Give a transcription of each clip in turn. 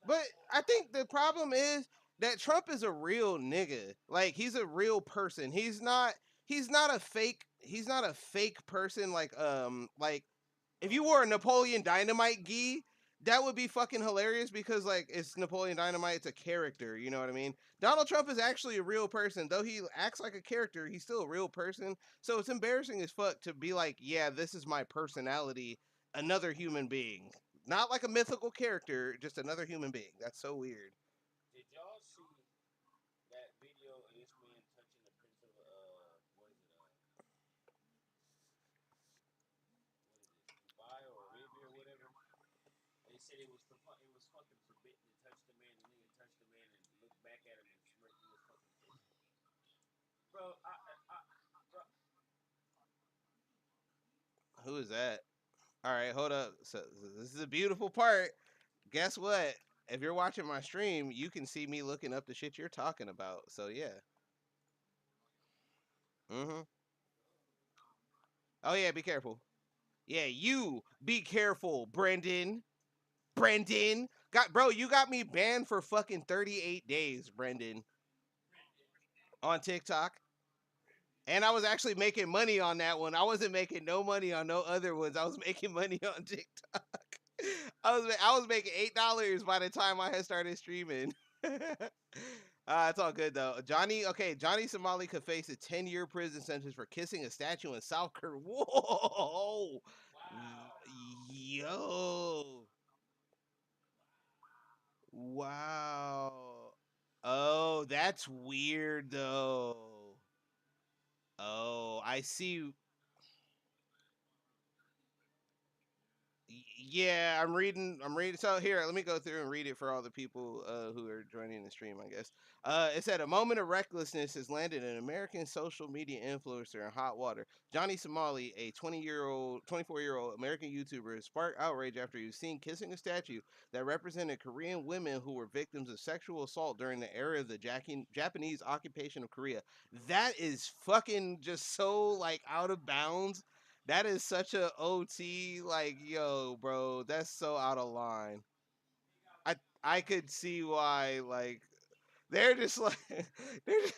But I think the problem is that Trump is a real nigga. Like he's a real person. He's not a fake he's not a fake person like if you wore a Napoleon Dynamite gi, that would be fucking hilarious because like it's Napoleon Dynamite, it's a character, you know what I mean? Donald Trump is actually a real person. Though he acts like a character, he's still a real person. So it's embarrassing as fuck to be like, yeah, this is my personality, another human being. Not like a mythical character, just another human being. That's so weird. Did y'all see that video of this man touching the Prince of what is it? What is it? Dubai or Arabia or whatever? They said it was fucking forbidden to touch the man. The nigga touched the man and looked back at him and smirked in his fucking face. Bro, bro, Who is that? All right, hold up. So this is a beautiful part. Guess what? If you're watching my stream, you can see me looking up the shit you're talking about. So yeah. Mm-hmm. Oh yeah, be careful. Yeah, you be careful, Brendan. Brendan. You got me banned for fucking 38 days, Brendan, on TikTok. And I was actually making money on that one. I wasn't making no money on no other ones. I was making money on TikTok. I was making $8 by the time I had started streaming. It's all good though. Johnny Somali could face a 10-year prison sentence for kissing a statue in South Korea. Whoa, wow. yo, wow. Oh, that's weird though. Oh, I see. Yeah, I'm reading. So here, let me go through and read it for all the people who are joining the stream, I guess. It said a moment of recklessness has landed an American social media influencer in hot water. Johnny Somali, a 24-year old American YouTuber, sparked outrage after he was seen kissing a statue that represented Korean women who were victims of sexual assault during the era of the Japanese occupation of Korea. That is fucking just so like out of bounds. That is such a OT, like, yo, bro, that's so out of line. I could see why, like, they're just like, they're just,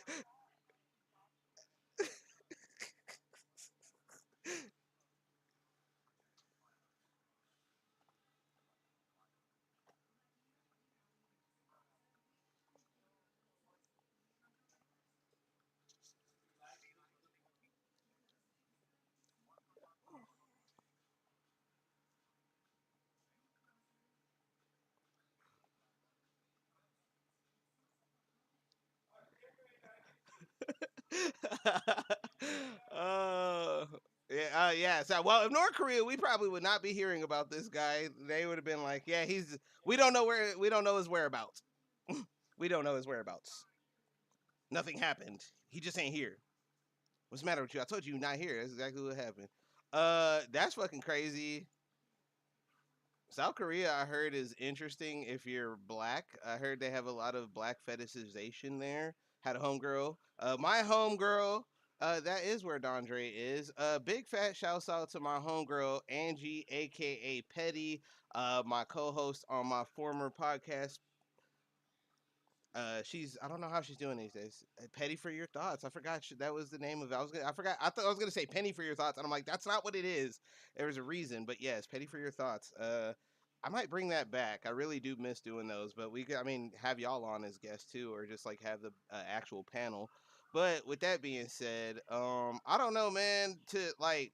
uh, yeah. So, well, if North Korea, we probably would not be hearing about this guy. They would have been like, yeah, we don't know his whereabouts. We don't know his whereabouts. Nothing happened. He just ain't here. What's the matter with you? I told you not here. That's exactly what happened. That's fucking crazy. South Korea, I heard, is interesting if you're black. I heard they have a lot of black fetishization there. Had a homegirl. My homegirl, that is where Dondre is. Big fat shouts out to my homegirl, Angie, aka Petty, my co host on my former podcast. I don't know how she's doing these days. Petty for your thoughts. I forgot that was the name of it. I forgot. I thought I was gonna say Penny for your thoughts, and I'm like, that's not what it is. There was a reason, but yes, Petty for your thoughts. I might bring that back. I really do miss doing those, but I mean, have y'all on as guests too, or just like have the actual panel. But with that being said, I don't know, man. To like,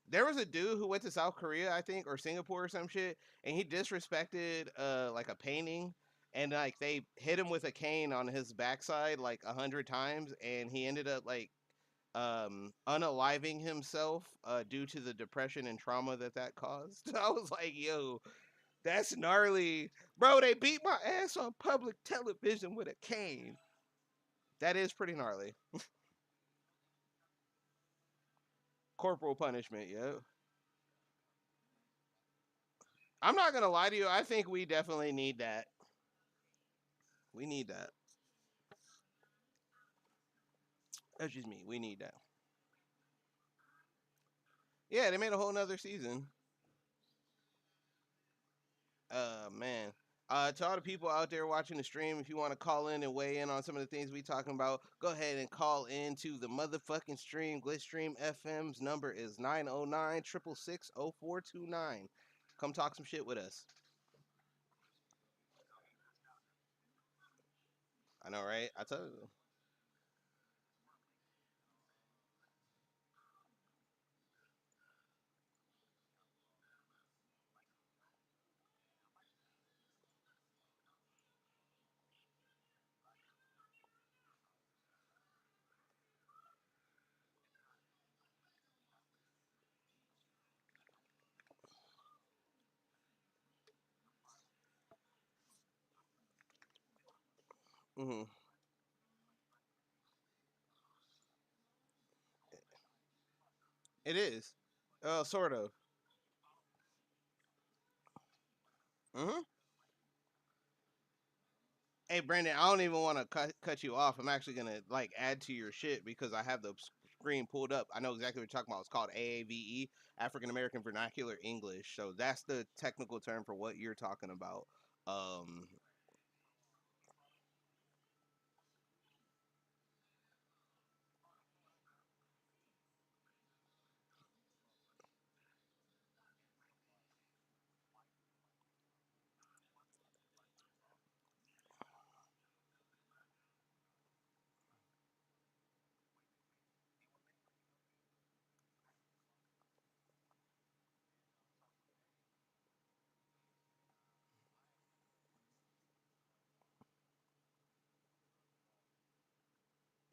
there was a dude who went to South Korea, I think, or Singapore or some shit, and he disrespected like a painting, and like they hit him with a cane on his backside like 100 times, and he ended up like unaliving himself due to the depression and trauma that caused. I was like, yo, that's gnarly, bro. They beat my ass on public television with a cane. That is pretty gnarly. Corporal punishment, yo. I'm not gonna lie to you. I think we definitely need that. We need that. Excuse me. We need that. Yeah, they made a whole nother season. Man. To all the people out there watching the stream, if you want to call in and weigh in on some of the things we talking about, go ahead and call into the motherfucking stream. GlitchStream FM's number is 909-666-0429. Come talk some shit with us. I know, right? I tell you. Hmm. It is. Sort of. Hmm. Hey, Brandon, I don't even want to cut you off. I'm actually gonna like add to your shit because I have the screen pulled up. I know exactly what you're talking about. It's called AAVE, African American Vernacular English. So that's the technical term for what you're talking about. Um.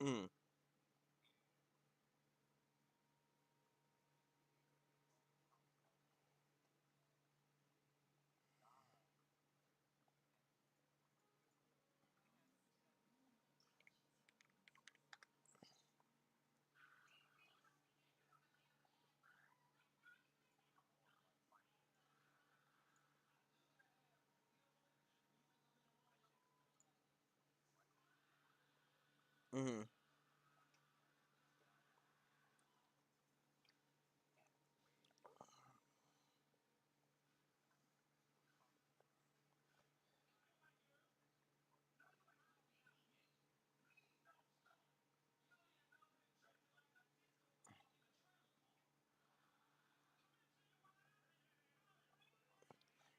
Mm, mm-hmm.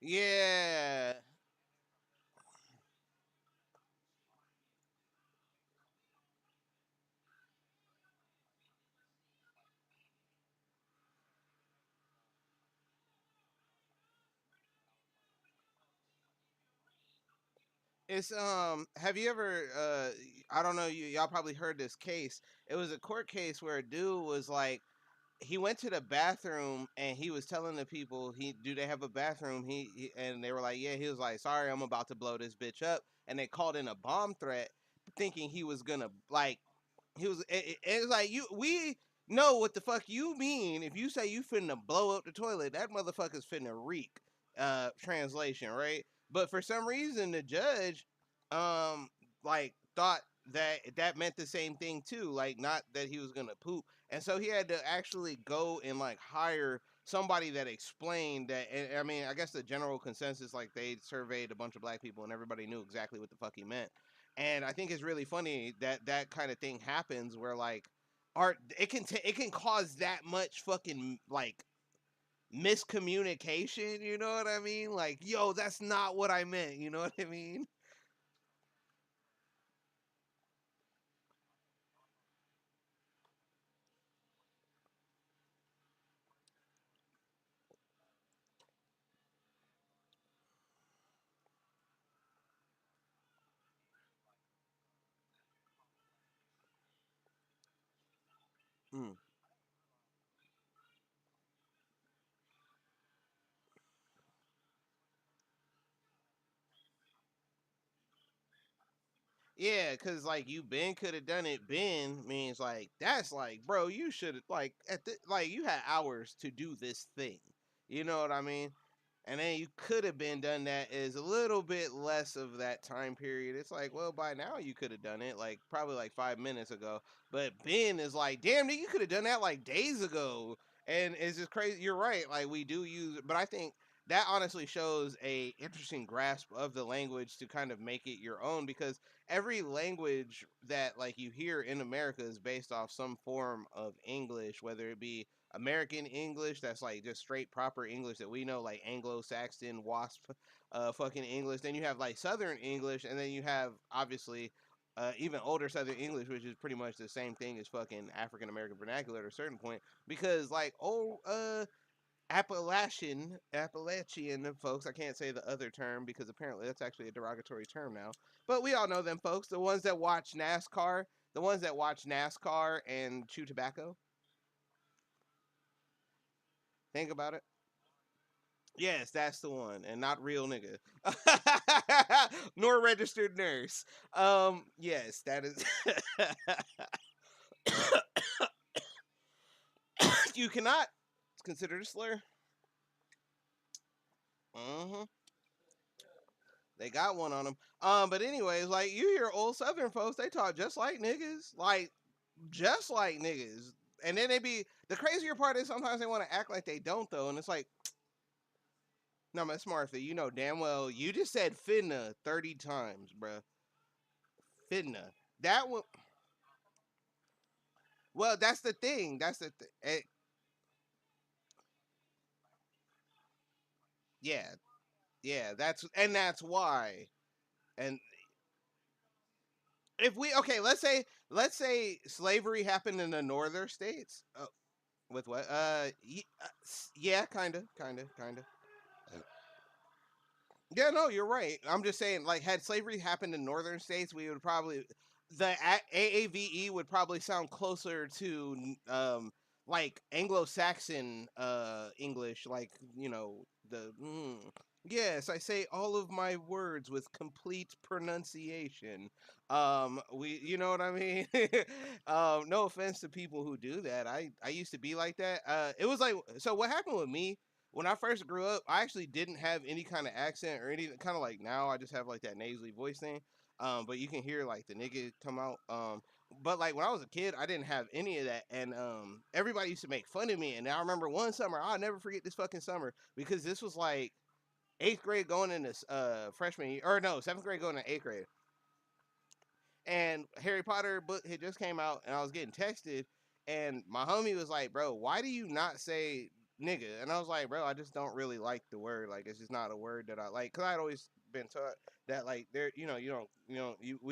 Yeah. It's have you ever I don't know, y'all probably heard this case. It was a court case where a dude was like he went to the bathroom and he was telling the people he do they have a bathroom and they were like yeah, he was like sorry, I'm about to blow this bitch up, and they called in a bomb threat thinking he was gonna like he was it was like you we know what the fuck you mean if you say you finna blow up the toilet, that motherfucker's finna reek, translation, right? But for some reason the judge like thought that that meant the same thing too, like not that he was gonna poop, and so he had to actually go and like hire somebody that explained that. And I mean, I guess the general consensus, like they surveyed a bunch of black people and everybody knew exactly what the fuck he meant. And I think it's really funny that that kind of thing happens where like art it can cause that much fucking like miscommunication, you know what I mean? Like, yo, that's not what I meant, you know what I mean? Mm. Yeah, cause like you Ben could have done it. Ben means like that's like, bro, you should like at the like you had hours to do this thing. You know what I mean? And then you could have been done that is a little bit less of that time period. It's like, well, by now you could have done it like probably like 5 minutes ago. But Ben is like, damn, nigga, you could have done that like days ago. And it's just crazy. You're right. Like we do use, but I think that honestly shows a interesting grasp of the language to kind of make it your own, because every language that like you hear in America is based off some form of English, whether it be American English that's like just straight proper English that we know, like Anglo-Saxon wasp fucking English. Then you have like Southern English, and then you have obviously even older Southern English, which is pretty much the same thing as fucking African American vernacular at a certain point. Because like Appalachian folks. I can't say the other term because apparently that's actually a derogatory term now. But we all know them folks, the ones that watch NASCAR, the ones that watch NASCAR and chew tobacco. Think about it. Yes, that's the one, and not real nigga, nor registered nurse. Yes, that is. You cannot. It's considered a slur. Hmm. They got one on them. But anyways, like you hear old Southern folks, they talk just like niggas, like just like niggas. And then they be the crazier part is sometimes they want to act like they don't though, and it's like, no, Miss Martha, you know damn well you just said finna 30 times, bruh. Finna. That one. Well, that's the thing. That's the yeah, yeah. That's why. And if we okay, let's say slavery happened in the northern states. With what? Yeah, kind of. Yeah, no, you're right. I'm just saying, like, had slavery happened in northern states, we would probably AAVE would probably sound closer to like Anglo-Saxon English, like the yes, I say all of my words with complete pronunciation. We, you know what I mean? No offense to people who do that. I used to be like that. It was like, so what happened with me when I first grew up, I actually didn't have any kind of accent or anything. Kind of like now, I just have like that nasally voice thing. But you can hear like the nigga come out. But like when I was a kid, I didn't have any of that, and everybody used to make fun of me. And I remember one summer, I'll never forget this fucking summer because this was like eighth grade going into freshman year, or no, seventh grade going into eighth grade, and Harry Potter book had just came out, and I was getting texted, and my homie was like, "Bro, why do you not say nigga?" And I was like, "Bro, I just don't really like the word. Like, it's just not a word that I like." Cause I'd always been taught that like there, we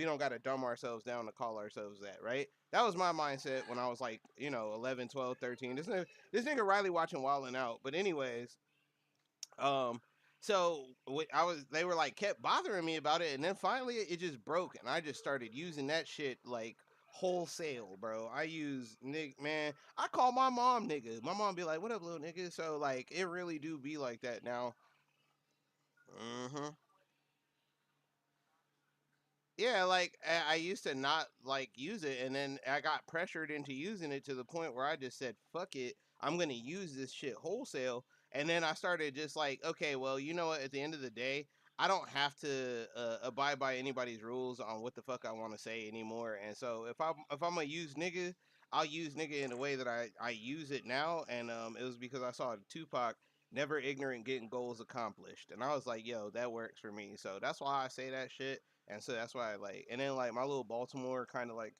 don't got to dumb ourselves down to call ourselves that, right? That was my mindset when I was like, 11, 12, 13. This nigga Riley watching Wildin' Out. But anyways, um, so I was, they were like kept bothering me about it, and then finally it just broke, and I just started using that shit like wholesale, bro. I use man. I call my mom nigga. My mom be like, "What up, little nigga?" So like, it really do be like that now. Hmm. Yeah, like I used to not like use it, and then I got pressured into using it to the point where I just said, "Fuck it, I'm gonna use this shit wholesale." And then I started just like, okay, well, you know what? At the end of the day, I don't have to abide by anybody's rules on what the fuck I want to say anymore. And so if I'm gonna use nigga, I'll use nigga in the way that I use it now. And it was because I saw Tupac. Never ignorant, getting goals accomplished, and I was like, "Yo, that works for me." So that's why I say that shit, and so that's why I like, and then like my little Baltimore kind of like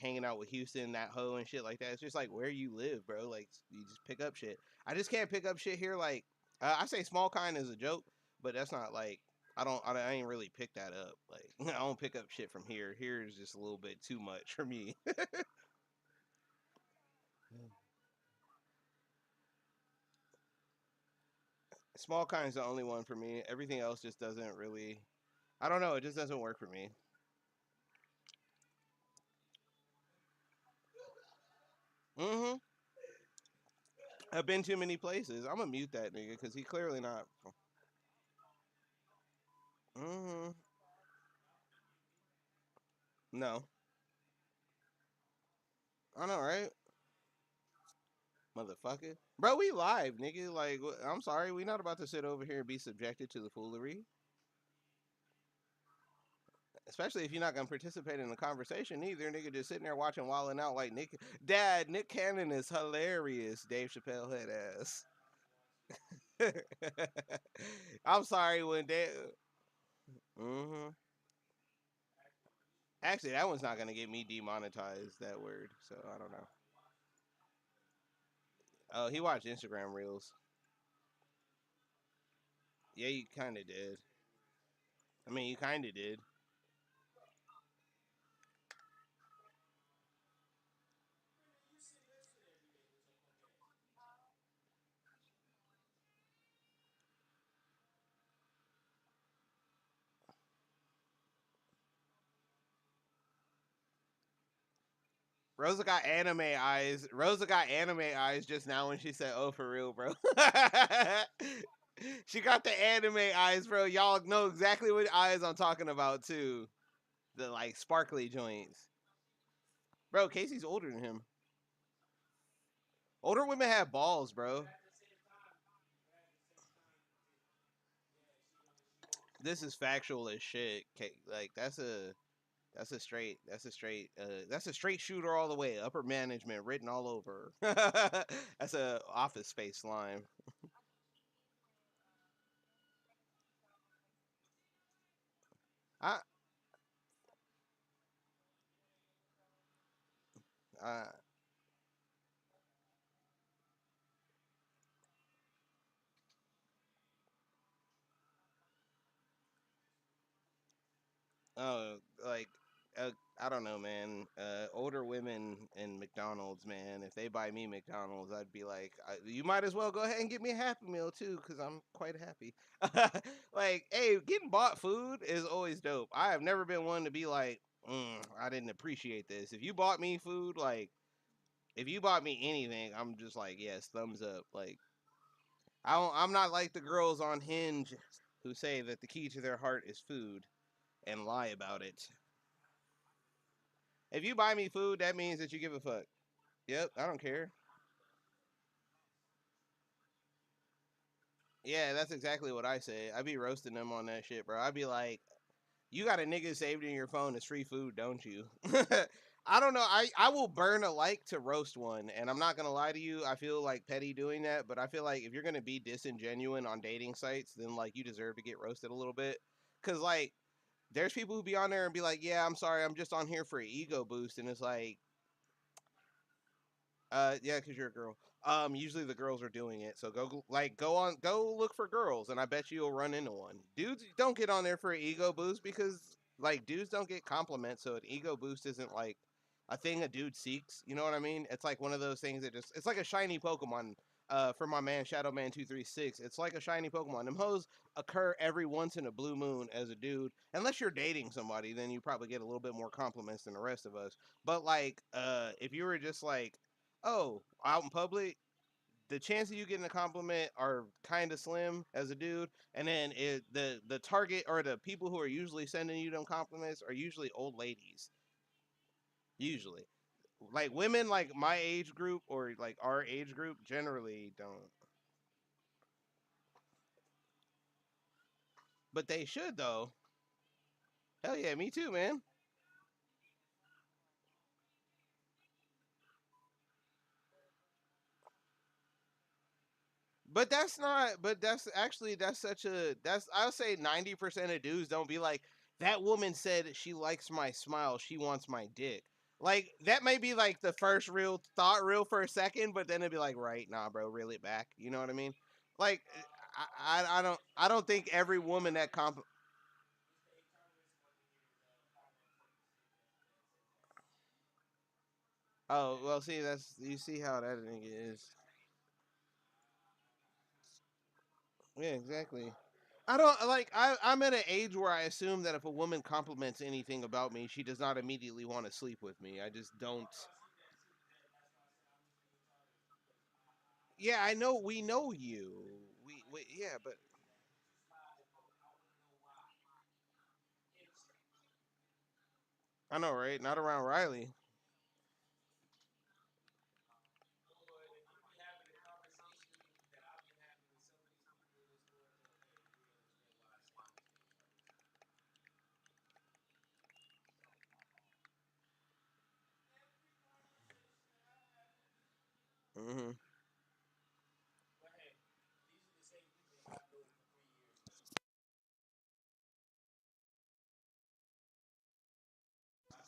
hanging out with Houston, that hoe and shit like that. It's just like where you live, bro. Like you just pick up shit. I just can't pick up shit here. Like I say, small kind is a joke, but that's not like I ain't really pick that up. Like I don't pick up shit from here. Here is just a little bit too much for me. Small kind is the only one for me. Everything else just doesn't really. I don't know. It just doesn't work for me. Hmm. I've been too many places. I'm gonna mute that nigga because he clearly not. Hmm. No, I know, right? Motherfucker. Bro, we live, nigga. Like, I'm sorry, we not about to sit over here and be subjected to the foolery. Especially if you're not gonna participate in the conversation either, nigga. Just sitting there watching Wildin' Out like Nick Cannon is hilarious. Dave Chappelle head ass. I'm sorry when they. Hmm. Actually, that one's not gonna get me demonetized. That word, so I don't know. Oh, he watched Instagram reels. Yeah, you kind of did. I mean, you kind of did. Rosa got anime eyes. Rosa got anime eyes just now when she said, "Oh, for real, bro." She got the anime eyes, bro. Y'all know exactly what eyes I'm talking about too. The like sparkly joints, bro. Casey's older than him. Older women have balls, bro. This is factual as shit. Like that's a straight shooter all the way. Upper management written all over. That's a office space line. I I Oh, like I don't know, man. Older women in McDonald's, man. If they buy me McDonald's, I'd be like, you might as well go ahead and get me a Happy Meal too, because I'm quite happy. Like, hey, getting bought food is always dope. I have never been one to be like, I didn't appreciate this. If you bought me food, like, if you bought me anything, I'm just like, yes, thumbs up. Like, I'm not like the girls on Hinge who say that the key to their heart is food and lie about it. If you buy me food, that means that you give a fuck. Yep, I don't care. Yeah, that's exactly what I say. I be roasting them on that shit, bro. I be like, you got a nigga saved in your phone as free food, don't you? I don't know. I will burn a like to roast one, and I'm not gonna lie to you. I feel like petty doing that, but I feel like if you're gonna be disingenuine on dating sites, then like you deserve to get roasted a little bit. Cause like there's people who be on there and be like, yeah, I'm sorry, I'm just on here for an ego boost, and it's like, yeah, because you're a girl. Usually the girls are doing it. So go look for girls, and I bet you'll run into one. Dudes don't get on there for an ego boost because like dudes don't get compliments, so an ego boost isn't like a thing a dude seeks. You know what I mean? It's like one of those things that just it's like a shiny Pokemon. For my man Shadow Man 236, it's like a shiny Pokemon. Them hoes occur every once in a blue moon as a dude. Unless you're dating somebody, then you probably get a little bit more compliments than the rest of us. But like, if you were just like oh, out in public, the chance of you getting a compliment are kind of slim as a dude. And then the target or the people who are usually sending you them compliments are usually old ladies. Usually, like women like my age group or like our age group generally don't. But they should though. Hell yeah, me too, man. But that's not. But that's actually that's such a that's. I'll say 90% of dudes don't be like that. Woman said she likes my smile. She wants my dick. Like that may be like the first real thought, real for a second, but then it'd be like, right, nah, bro, reel it back. You know what I mean? Like I don't think every woman that Oh well, see that's you see how that nigga is. Yeah, exactly. I don't like. I'm at an age where I assume that if a woman compliments anything about me, she does not immediately want to sleep with me. I just don't. Yeah, I know. We know you. We yeah, but I know, right? Not around Riley. Hmm.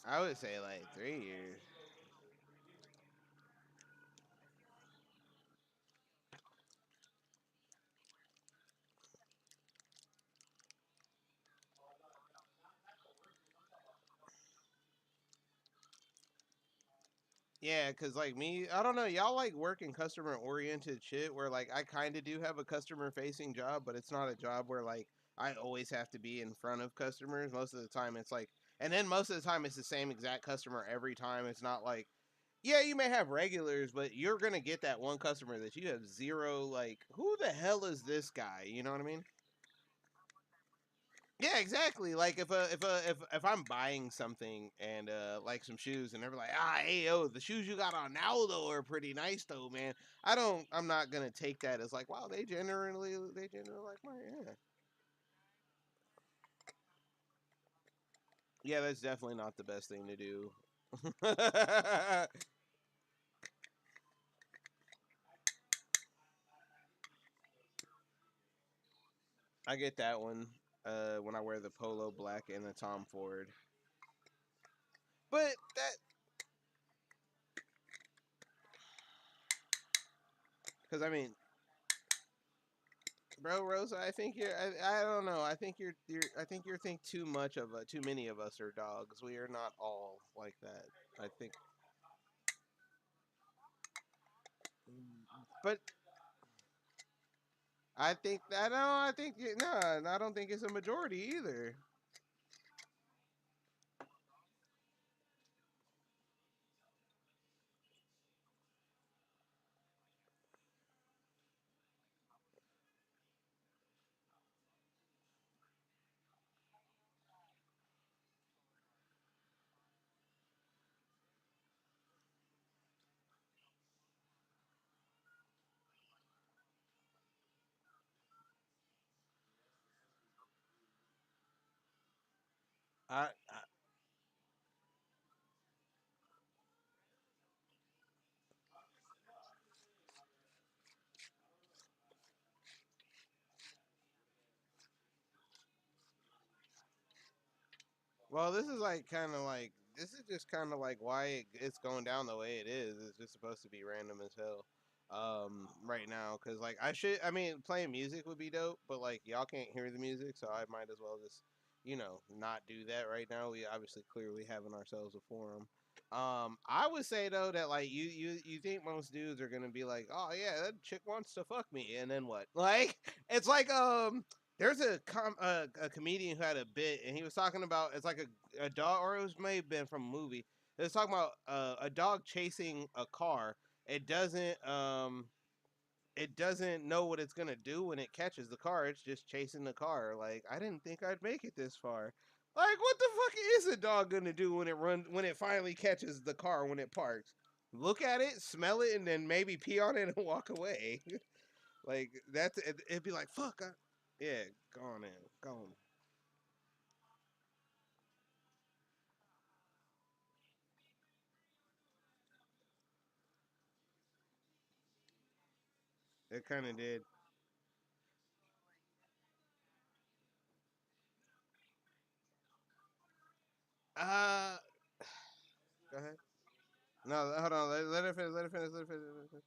I would say like 3 years. Yeah, cause like me, I don't know. Y'all like work in customer oriented shit where like I kind of do have a customer facing job, but it's not a job where like I always have to be in front of customers. Most of the time, it's like, and then most of the time it's the same exact customer every time. It's not like, yeah, you may have regulars, but you're gonna get that one customer that you have zero like, who the hell is this guy? You know what I mean? Yeah, exactly. Like if I'm buying something and like some shoes and they're like, hey yo, the shoes you got on now though are pretty nice though, man. I'm not gonna take that as like, wow, they generally like my yeah. Yeah, that's definitely not the best thing to do. I get that one when I wear the polo black and the Tom Ford. But that because I mean, bro, Rosa, I think I don't know. I think you're think too much of too many of us are dogs. We are not all like that. I think, but I think that no, I think no, I don't think it's a majority either. I well, this is like kind of like this is just kind of like why it's going down the way it is. It's just supposed to be random as hell right now because like I mean playing music would be dope, but like y'all can't hear the music, so I might as well just not do that right now. We obviously clearly having ourselves a forum. I would say though that like you think most dudes are gonna be like, oh yeah, that chick wants to fuck me, and then what? Like it's like there's a comedian who had a bit, and he was talking about it's like a dog, or it was may have been from a movie. It was talking about a dog chasing a car. It doesn't know what it's gonna do when it catches the car. It's just chasing the car. Like I didn't think I'd make it this far. Like what the fuck is a dog gonna do when it finally catches the car when it parks? Look at it, smell it, and then maybe pee on it and walk away. Like it'd be like fuck. Yeah, go on in, go on. It kind of did. Uh, go ahead. No, hold on. Let her finish. Let her finish. Let her finish. Let her finish.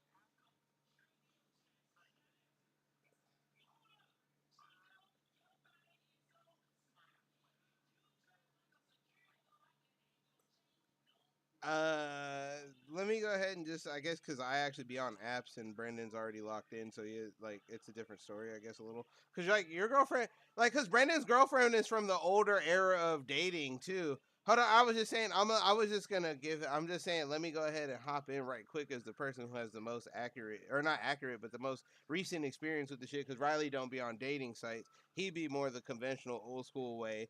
Uh, Let me go ahead and just I guess because I actually be on apps and Brendan's already locked in, so yeah, like it's a different story, I guess a little. Cause like your girlfriend, like, cause Brendan's girlfriend is from the older era of dating too. Hold on, I was just saying, I was just gonna give. I'm just saying, let me go ahead and hop in right quick as the person who has the most accurate, or not accurate, but the most recent experience with the shit. Cause Riley don't be on dating sites. He be more the conventional old school way.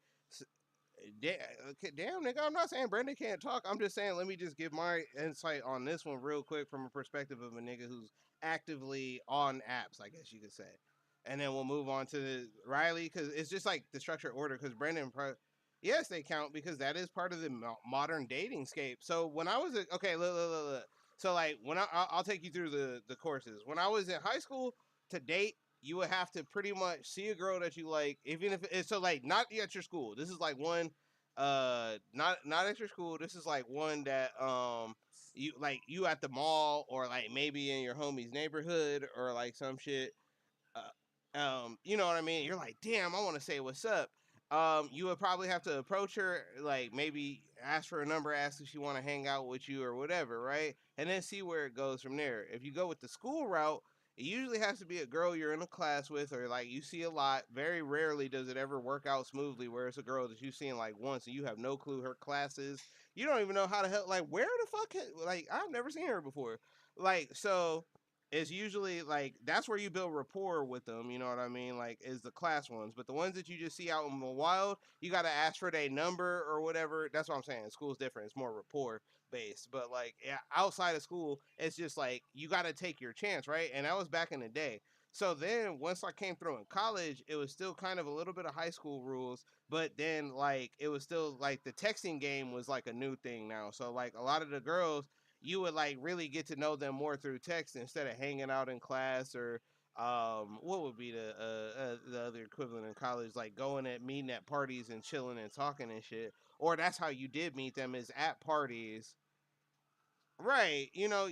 Damn, nigga, I'm not saying Brendan can't talk. I'm just saying, let me just give my insight on this one real quick from a perspective of a nigga who's actively on apps, I guess you could say. And then we'll move on to Riley because it's just like the structured order. Because yes, they count because that is part of the modern dating scape. So when I was okay, look. So like when I'll take you through the courses. When I was in high school, to date, you would have to pretty much see a girl that you like, even if it's so like not at your school. This is like one. not at your school. This is like one that you like you at the mall or like maybe in your homie's neighborhood or like some shit. You know what I mean? You're like, damn, I want to say what's up. You would probably have to approach her, like maybe ask for a number, ask if she want to hang out with you or whatever, right? And then see where it goes from there. If you go with the school route, it usually has to be a girl you're in a class with, or like you see a lot. Very rarely does it ever work out smoothly where it's a girl that you've seen like once and you have no clue her classes. You don't even know how to help. Like, where the fuck? Like, I've never seen her before. Like, so it's usually like that's where you build rapport with them, you know what I mean? Like is the class ones. But the ones that you just see out in the wild, you gotta ask for their number or whatever. That's what I'm saying. School's different. It's more rapport based. But like yeah, outside of school, it's just like you gotta take your chance, right? And that was back in the day. So then once I came through in college, it was still kind of a little bit of high school rules, but then like it was still like the texting game was like a new thing now. So like a lot of the girls you would like really get to know them more through text instead of hanging out in class or what would be the other equivalent in college, like going at meeting at parties and chilling and talking and shit, or that's how you did meet them is at parties, right? You know,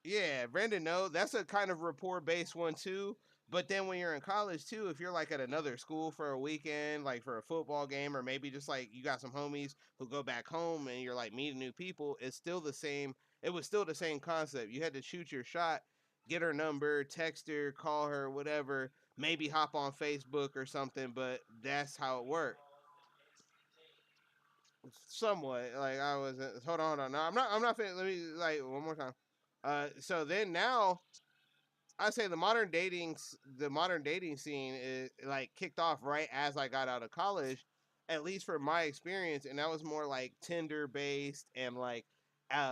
yeah, Brandon, no, that's a kind of rapport based one too. But then when you're in college too, if you're like at another school for a weekend, like for a football game, or maybe just like you got some homies who go back home and you're like meeting new people, it's still the same. It was still the same concept. You had to shoot your shot, get her number, text her, call her, whatever, maybe hop on Facebook or something, but that's how it worked. Somewhat. Like I was hold on. No, I'm not let me like one more time. So then now I say the modern dating scene is like kicked off right as I got out of college, at least for my experience, and that was more like Tinder based and like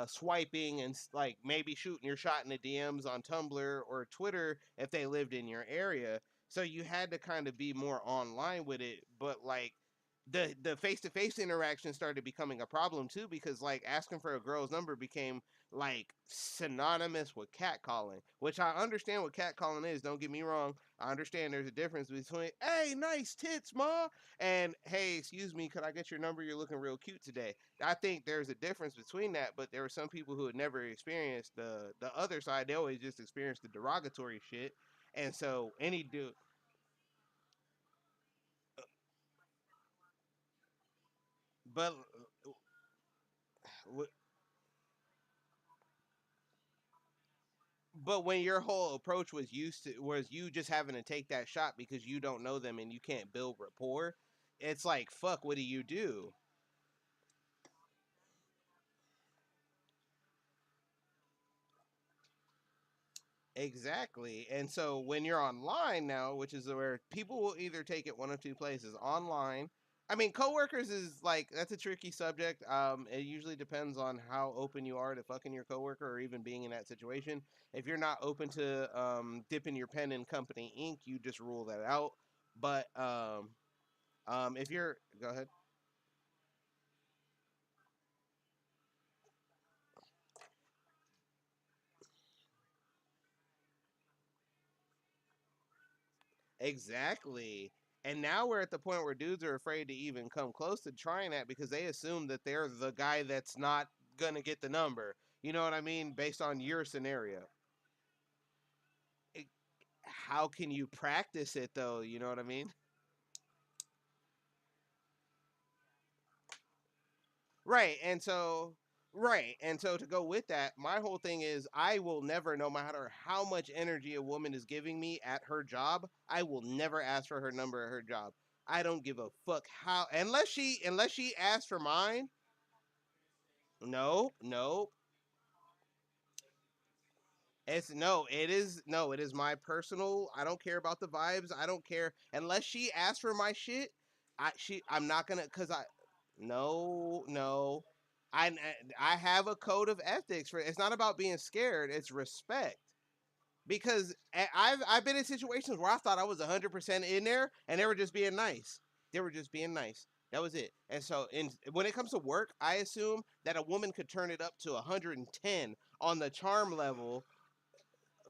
swiping and like maybe shooting your shot in the DMs on Tumblr or Twitter if they lived in your area. So you had to kind of be more online with it, but like the face to face interaction started becoming a problem too because like asking for a girl's number became like synonymous with catcalling, which I understand what catcalling is. Don't get me wrong. I understand there's a difference between "Hey, nice tits, ma," and "Hey, excuse me, could I get your number? You're looking real cute today." I think there's a difference between that, but there were some people who had never experienced the other side. They always just experienced the derogatory shit, and so any dude, but but when your whole approach was you just having to take that shot because you don't know them and you can't build rapport, it's like fuck. What do you do? Exactly. And so when you're online now, which is where people will either take it one of two places online. I mean, coworkers is like that's a tricky subject. It usually depends on how open you are to fucking your coworker or even being in that situation. If you're not open to dipping your pen in company ink, you just rule that out. But if you're go ahead. Exactly. And now we're at the point where dudes are afraid to even come close to trying that because they assume that they're the guy that's not gonna get the number. You know what I mean? Based on your scenario. It, how can you practice it though? You know what I mean? Right. And so to go with that, my whole thing is I will never, no matter how much energy a woman is giving me at her job, I will never ask for her number at her job. I don't give a fuck how unless she asks for mine. No, no. It is my personal. I don't care about the vibes. I don't care unless she asks for my shit. I'm not gonna cause I no, no. I I have a code of ethics for it's not about being scared, it's respect. Because I've been in situations where I thought I was 100% in there and they were just being nice. They were just being nice. That was it. And so when it comes to work, I assume that a woman could turn it up to 110 on the charm level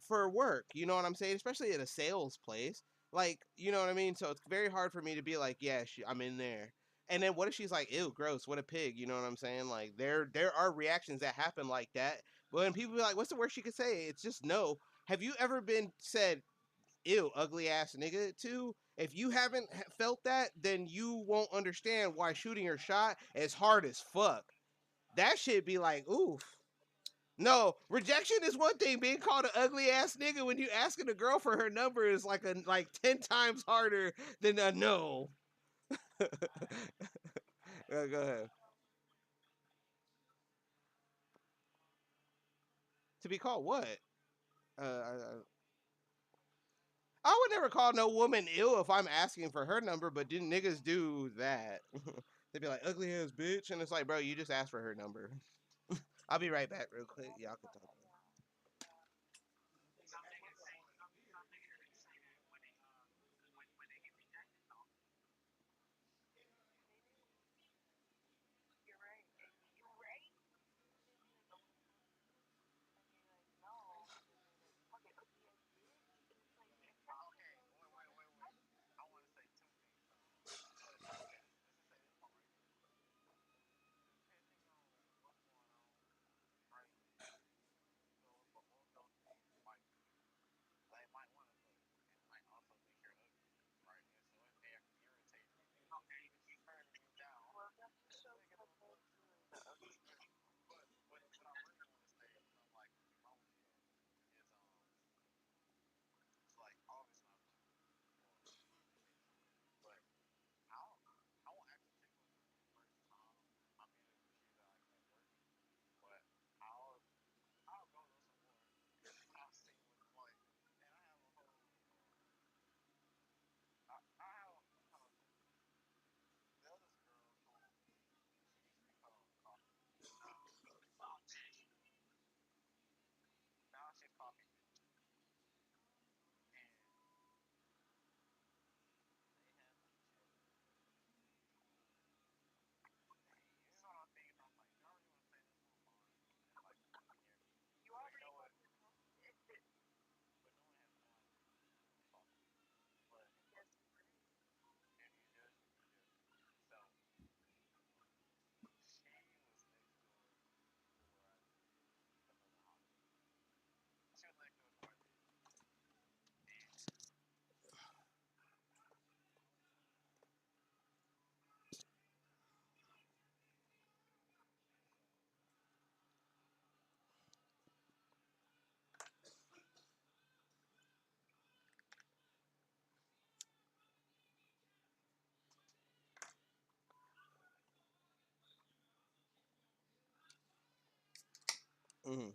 for work. You know what I'm saying? Especially at a sales place. Like, you know what I mean? So it's very hard for me to be like, yeah, I'm in there. And then what if she's like, ew, gross, what a pig, you know what I'm saying? Like there are reactions that happen like that. But when people be like, what's the worst she could say? It's just no. Have you ever been said, ew, ugly ass nigga too? If you haven't felt that, then you won't understand why shooting your shot is hard as fuck. That shit be like, oof. No, rejection is one thing. Being called an ugly ass nigga when you asking a girl for her number is like 10 times harder than a no. Go ahead. To be called what? I would never call no woman ill if I'm asking for her number, but didn't niggas do that? They'd be like, ugly ass bitch. And it's like, bro, you just asked for her number. I'll be right back real quick. Y'all can talk. Hmm.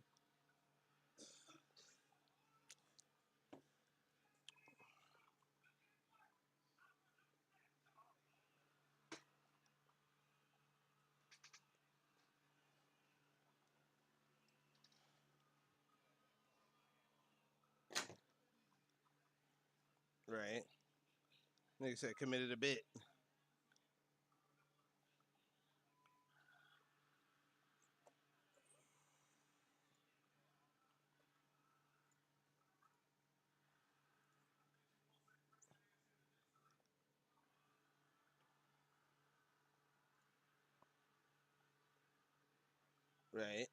Right. Nigga said committed a bit. Right.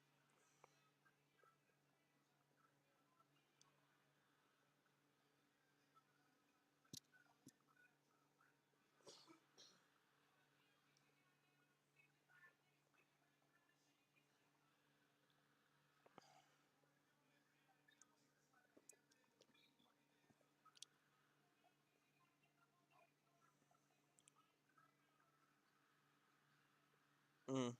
Mm.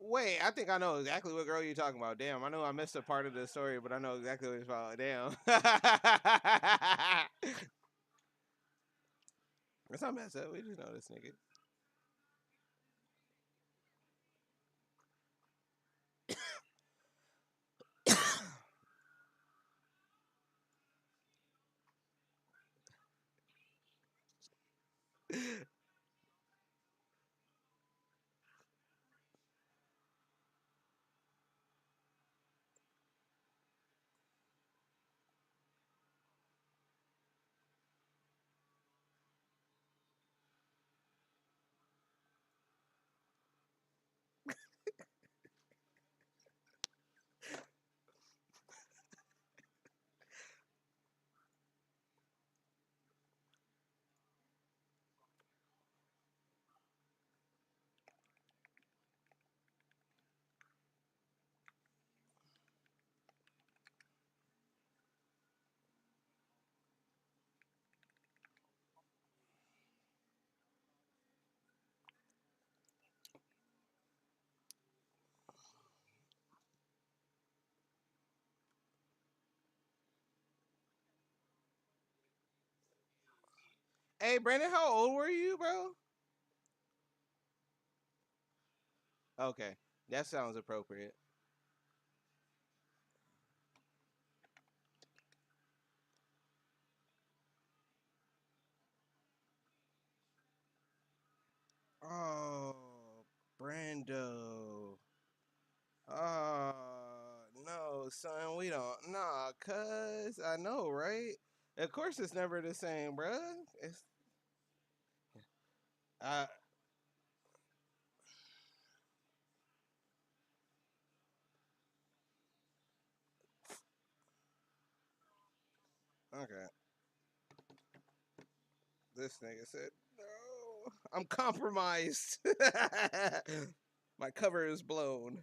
Wait, I think I know exactly what girl you're talking about. Damn, I know I missed a part of the story, but I know exactly what it's about. Damn. That's not messed up. We just know this nigga. Hey, Brandon, how old were you, bro? Okay, that sounds appropriate. Oh, Brando. No, son, we don't. Nah, cuz I know, right? Of course, it's never the same, bruh. It's uh okay. This nigga said, "No, I'm compromised. My cover is blown."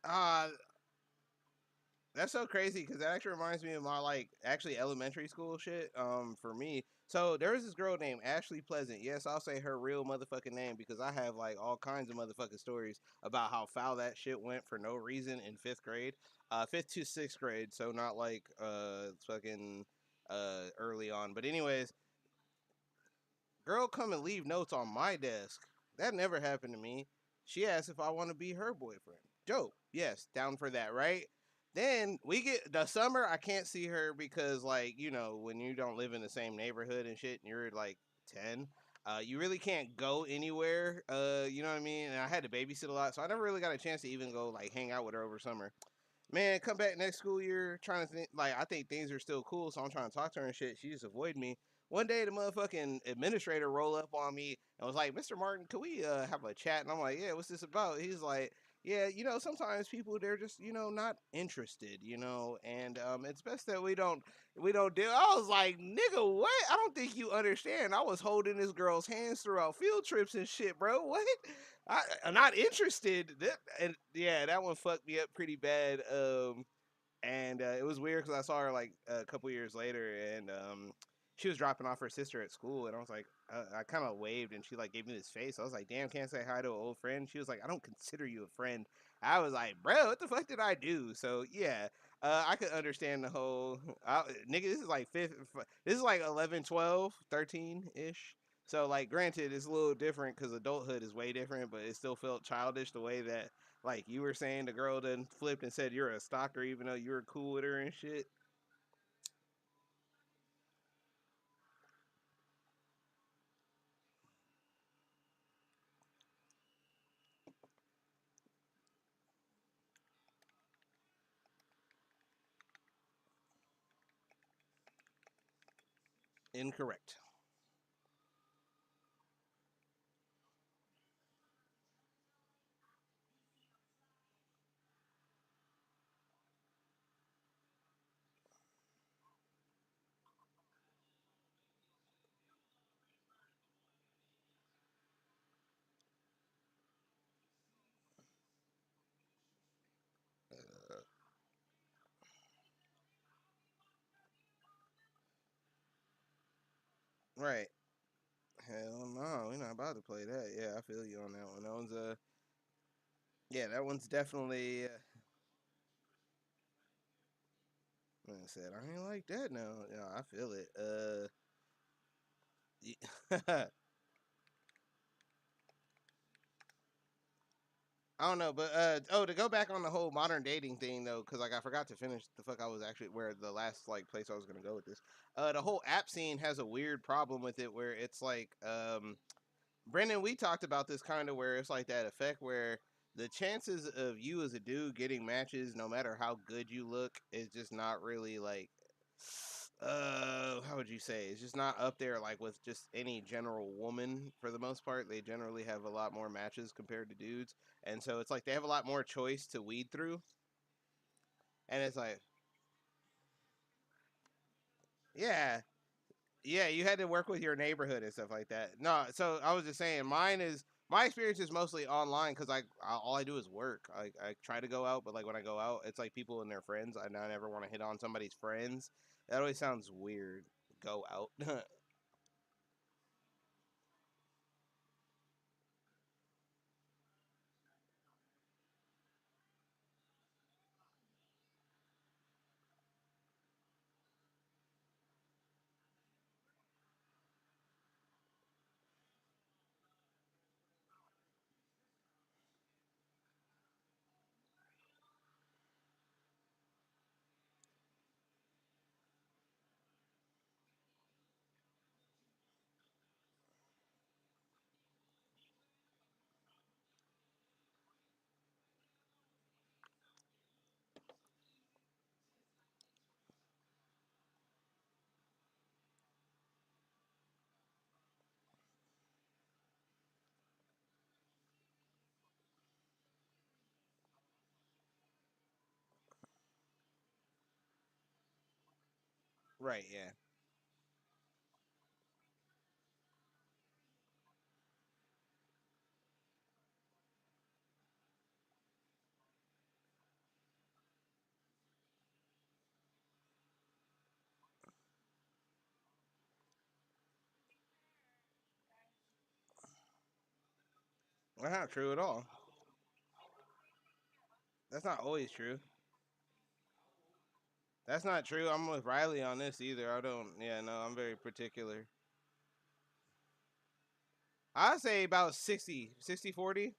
Uh That's so crazy because that actually reminds me of my like actually elementary school shit. For me, so there was this girl named Ashley Pleasant. Yes, I'll say her real motherfucking name because I have like all kinds of motherfucking stories about how foul that shit went for no reason in fifth grade, fifth to sixth grade. So not like fucking early on. But anyways, girl come and leave notes on my desk. That never happened to me. She asked if I want to be her boyfriend. Dope. Yes, down for that, right? Then we get the summer. I can't see her because, like, when you don't live in the same neighborhood and shit, and you're like 10, you really can't go anywhere. You know what I mean? And I had to babysit a lot, so I never really got a chance to even go like hang out with her over summer. Man, come back next school year trying to think like I think things are still cool, so I'm trying to talk to her and shit. She just avoid me. One day the motherfucking administrator roll up on me and was like, "Mr. Martin, can we have a chat?" And I'm like, "Yeah, what's this about?" He's like, "Yeah, sometimes people they're just not interested, and it's best that we don't deal." I was like, "Nigga, what? I don't think you understand. I was holding this girl's hands throughout field trips and shit, bro. What? I'm not interested." And yeah, that one fucked me up pretty bad. And it was weird because I saw her like a couple years later, and she was dropping off her sister at school, and I was like, I kind of waved, and she like gave me this face. I was like, damn, can't say hi to an old friend. She was like, I don't consider you a friend. I was like, bro, what the fuck did I do? So yeah, I could understand the whole nigga. This is like fifth. This is like 11, 12, 13 ish. So like, granted, it's a little different because adulthood is way different, but it still felt childish the way that Like you were saying, the girl done flipped and said you're a stalker, even though you were cool with her and shit. Incorrect. Uh, right. Hell no, we're not about to play that. Yeah, I feel you on that one. That one's yeah, that one's definitely. Like I said, I ain't like that now. Yeah, I feel it. I don't know, but oh, to go back on the whole modern dating thing though, because like I forgot to finish the fuck I was actually where the last like place I was gonna go with this. The whole app scene has a weird problem with it where it's like Brendan, we talked about this kind of where it's like that effect where the chances of you as a dude getting matches, no matter how good you look, is just not really like, how would you say? It's just not up there like with just any general woman for the most part. They generally have a lot more matches compared to dudes, and so it's like they have a lot more choice to weed through. And it's like, yeah, yeah, you had to work with your neighborhood and stuff like that. No, so I was just saying, mine is my experience is mostly online because all I do is work. I try to go out, but like when I go out, it's like people and their friends. I never want to hit on somebody's friends. That always sounds weird. Go out. Right? Yeah. That's not true at all. That's not always true. That's not true. I'm with Riley on this either. I don't. Yeah, no, I'm very particular. I'd say about 60, 60, 40.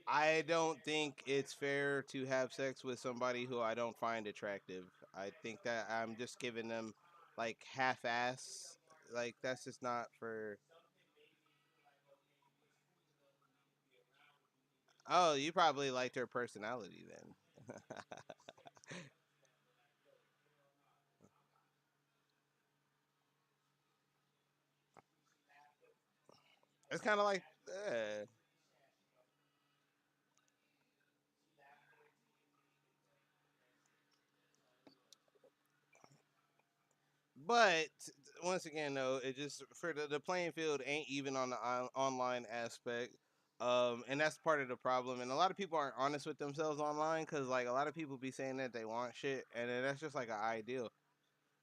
I don't think it's fair to have sex with somebody who I don't find attractive. I think that I'm just giving them like half ass. Like that's just not for. Oh, you probably liked her personality then. It's kind of like, uh, but once again, though, it just for the playing field ain't even on the online aspect. And that's part of the problem. And a lot of people aren't honest with themselves online because, like, a lot of people be saying that they want shit, and then that's just like an ideal.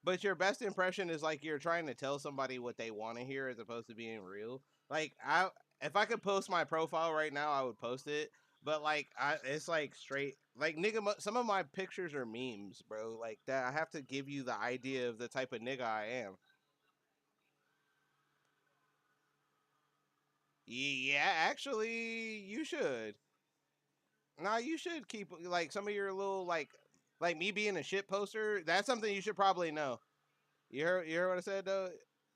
But your best impression is like you're trying to tell somebody what they want to hear as opposed to being real. Like I if I could post my profile right now, I would post it. But like, it's like straight like nigga. Some of my pictures are memes, bro. Like that, I have to give you the idea of the type of nigga I am. Yeah, actually, you should. Nah, you should keep like some of your little like me being a shit poster. That's something you should probably know. You heard what I said though.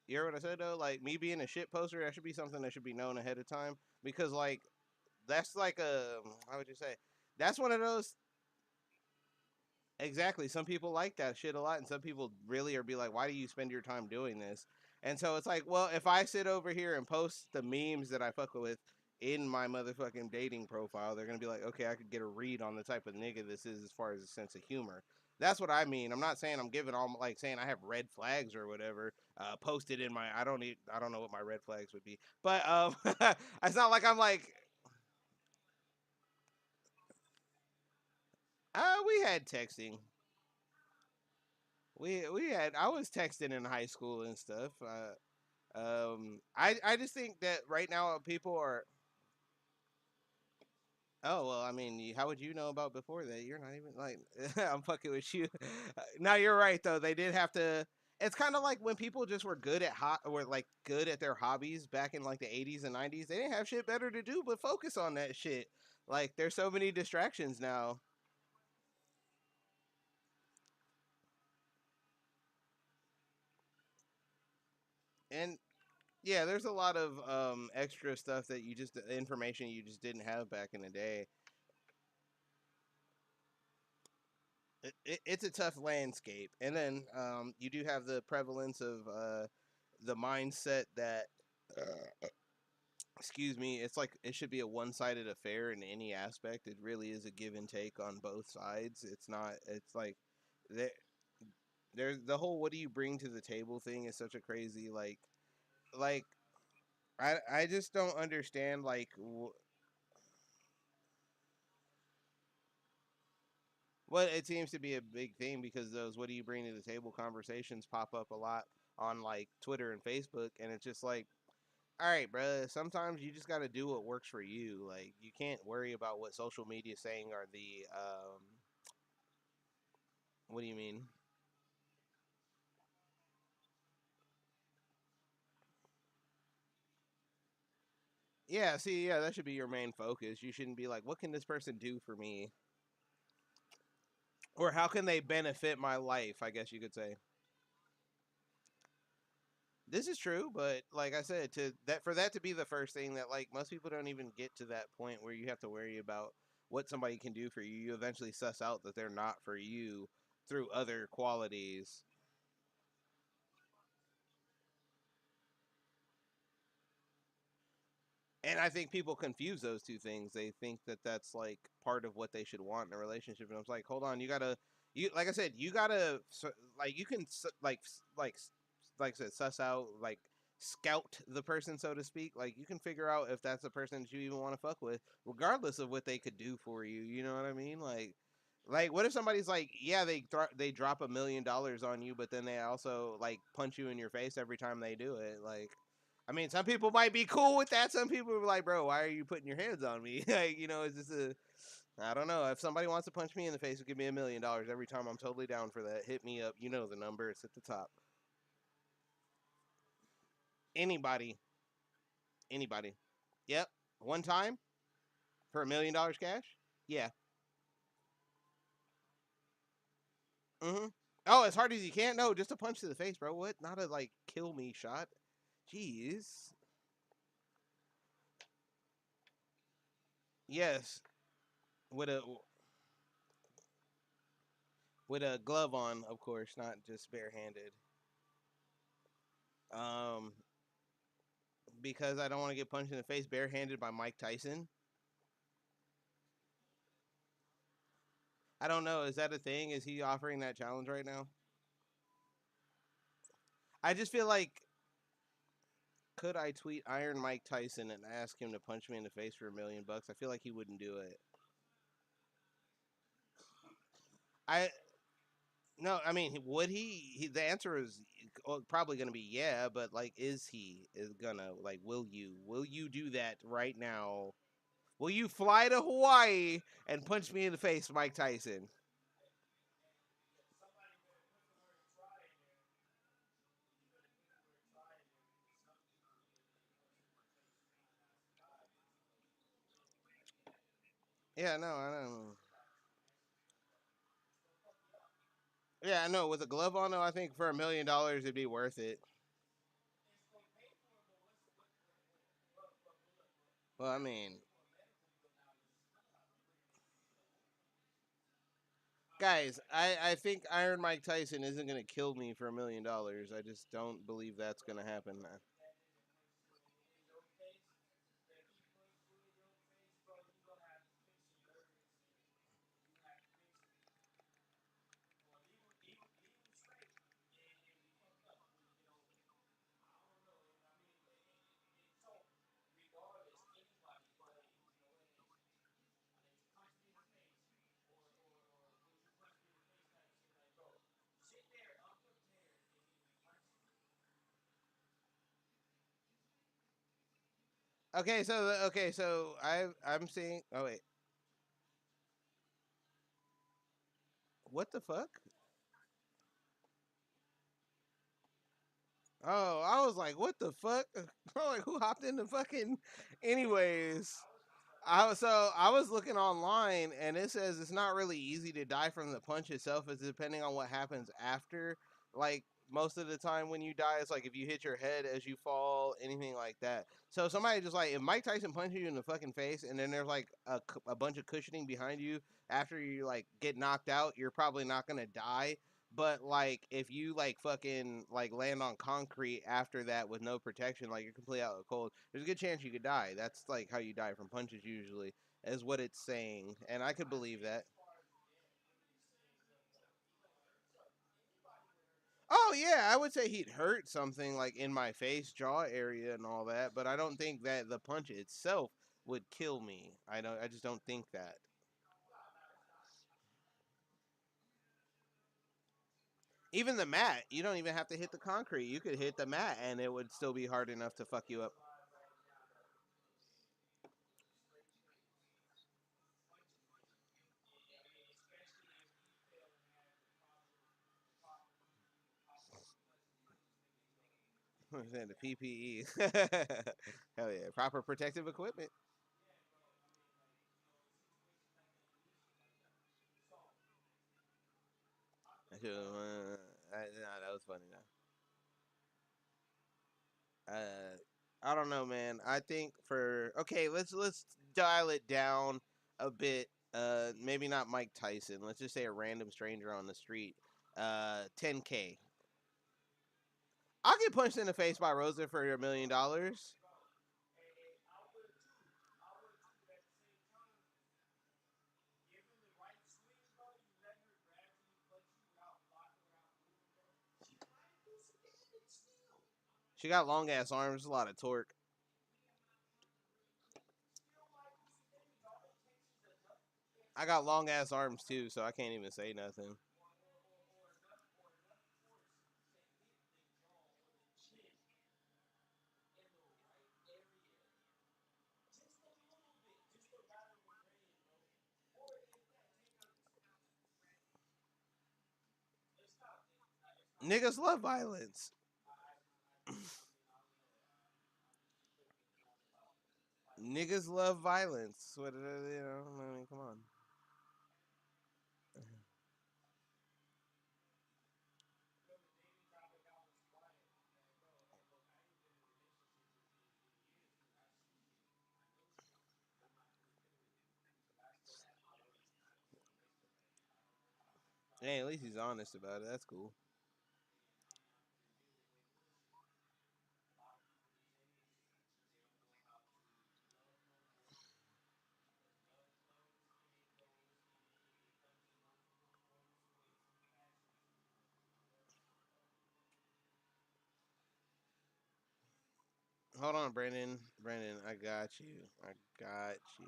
You heard what I said though. Like me being a shit poster, that should be something that should be known ahead of time because like that's like a how would you say? That's one of those. Exactly. Some people like that shit a lot, and some people really are be like, "Why do you spend your time doing this?" And so it's like, well, if I sit over here and post the memes that I fuck with in my motherfucking dating profile, they're gonna be like, "Okay, I could get a read on the type of nigga this is as far as a sense of humor." That's what I mean. I'm not saying I'm giving all like saying I have red flags or whatever posted in my. I don't know what my red flags would be, but it's not like I'm like. We had texting. We had I was texting in high school and stuff. I just think that right now people are. Oh well, I mean, how would you know about before that? You're not even like I'm fucking with you. Now you're right though. They did have to. It's kind of like when people just were good at were like good at their hobbies back in like the 80s and 90s. They didn't have shit better to do but focus on that shit. Like there's so many distractions now. And yeah, there's a lot of extra stuff that you just information you just didn't have back in the day. It's a tough landscape, and then you do have the prevalence of the mindset that excuse me, it's like it should be a one-sided affair in any aspect. It really is a give and take on both sides. It's not. It's like there, there's the whole "what do you bring to the table" thing is such a crazy like I just don't understand well, it seems to be a big thing because those "what do you bring to the table" conversations pop up a lot on like Twitter and Facebook, and it's just like, all right, bro. Sometimes you just got to do what works for you. Like you can't worry about what social media is saying or the what do you mean? Yeah, see, yeah, that should be your main focus. You shouldn't be like, what can this person do for me, or how can they benefit my life? I guess you could say. This is true, but like I said, to that for that to be the first thing that like most people don't even get to that point where you have to worry about what somebody can do for you. You eventually suss out that they're not for you through other qualities. And I think people confuse those two things. They think that that's like part of what they should want in a relationship. And I was like, hold on, you gotta, you like I said, you gotta like you can like I said, suss out like scout the person so to speak. Like you can figure out if that's a person that you even want to fuck with, regardless of what they could do for you. You know what I mean? Like what if somebody's like, yeah, they drop $1 million on you, but then they also like punch you in your face every time they do it, like. I mean, some people might be cool with that. Some people are like, "Bro, why are you putting your hands on me?" Like, is this a? I don't know. If somebody wants to punch me in the face and give me $1 million every time, I'm totally down for that. Hit me up. You know the number. It's at the top. Anybody, anybody. Yep. One time for $1 million cash. Yeah. Mm-hmm. Oh, as hard as you can. No, just a punch to the face, bro. What? Not a like kill me shot. Jeez. Yes. With a with a glove on, of course, not just barehanded. Um, because I don't want to get punched in the face barehanded by Mike Tyson. I don't know. Is that a thing? Is he offering that challenge right now? I just feel like could I tweet Iron Mike Tyson and ask him to punch me in the face for $1 million? I feel like he wouldn't do it. I No, I mean, would he? The answer is probably going to be yeah, but like, is he is gonna like? Will you do that right now? Will you fly to Hawaii and punch me in the face, Mike Tyson? Yeah, no, I don't. Yeah, I know. With a glove on, though, I think for $1 million, it'd be worth it. Well, I mean, guys, I think Iron Mike Tyson isn't gonna kill me for $1 million. I just don't believe that's gonna happen. Okay, so I'm seeing. Oh wait, what the fuck? Oh, I was like, what the fuck? I'm like, who hopped in the fucking? Anyways, I was looking online and it says it's not really easy to die from the punch itself. It's depending on what happens after. Like most of the time when you die, it's like if you hit your head as you fall, anything like that. So somebody just like if Mike Tyson punches you in the fucking face and then there's like a bunch of cushioning behind you after you like get knocked out, you're probably not gonna die. But like if you like fucking like land on concrete after that with no protection, like you're completely out of the cold, there's a good chance you could die. That's like how you die from punches usually, is what it's saying, and I could believe that. Oh yeah, I would say he'd hurt something like in my face, jaw area, and all that, but I don't think that the punch itself would kill me. I don't. I just don't think that. Even the mat, you don't even have to hit the concrete. You could hit the mat, and it would still be hard enough to fuck you up. The PPE. Hell yeah, proper protective equipment. Nah, that was funny. I don't know, man. I think for okay, let's dial it down a bit. Maybe not Mike Tyson. Let's just say a random stranger on the street. 10K. I'll get punched in the face by Rosa for $1 million. She got long ass arms, a lot of torque. I got long ass arms too, so I can't even say nothing. Niggas love violence. Niggas love violence. What I mean, come on. Hey, at least he's honest about it. That's cool. Hold on, Brandon. Brandon, I got you. I got you.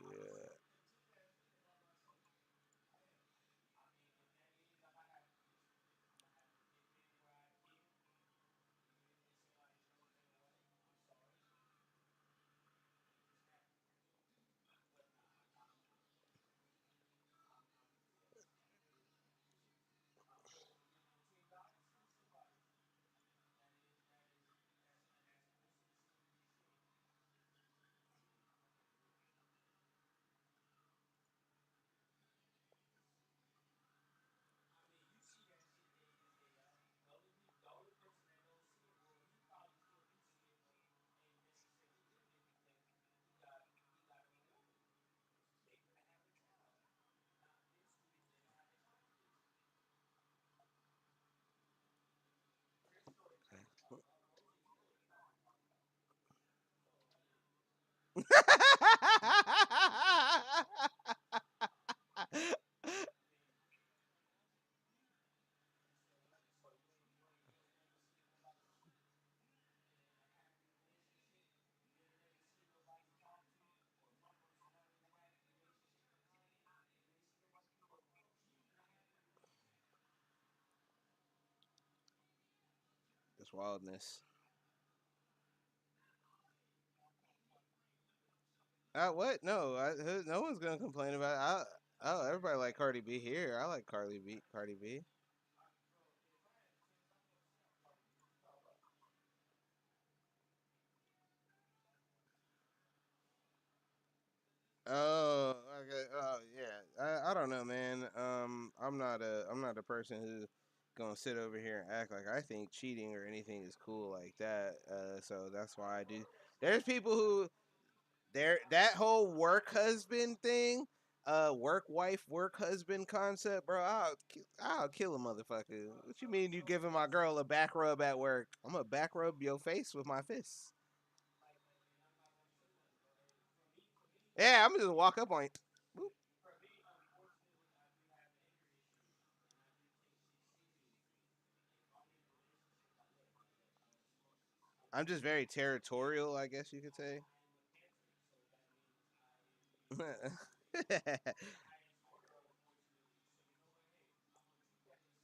This wildness. What? No, no one's gonna complain about it. Oh, everybody like Cardi B here. I like Cardi B. Cardi B. Oh, okay. Oh, yeah. I don't know, man. I'm not a person who's gonna sit over here and act like I think cheating or anything is cool like that. So that's why I do. There's people who that whole work husband thing, work wife, work husband concept, bro. I'll kill a motherfucker. What you mean you giving my girl a back rub at work? I'm gonna back rub your face with my fists. Yeah, I'm just walk up on you. Boop. I'm just very territorial, I guess you could say.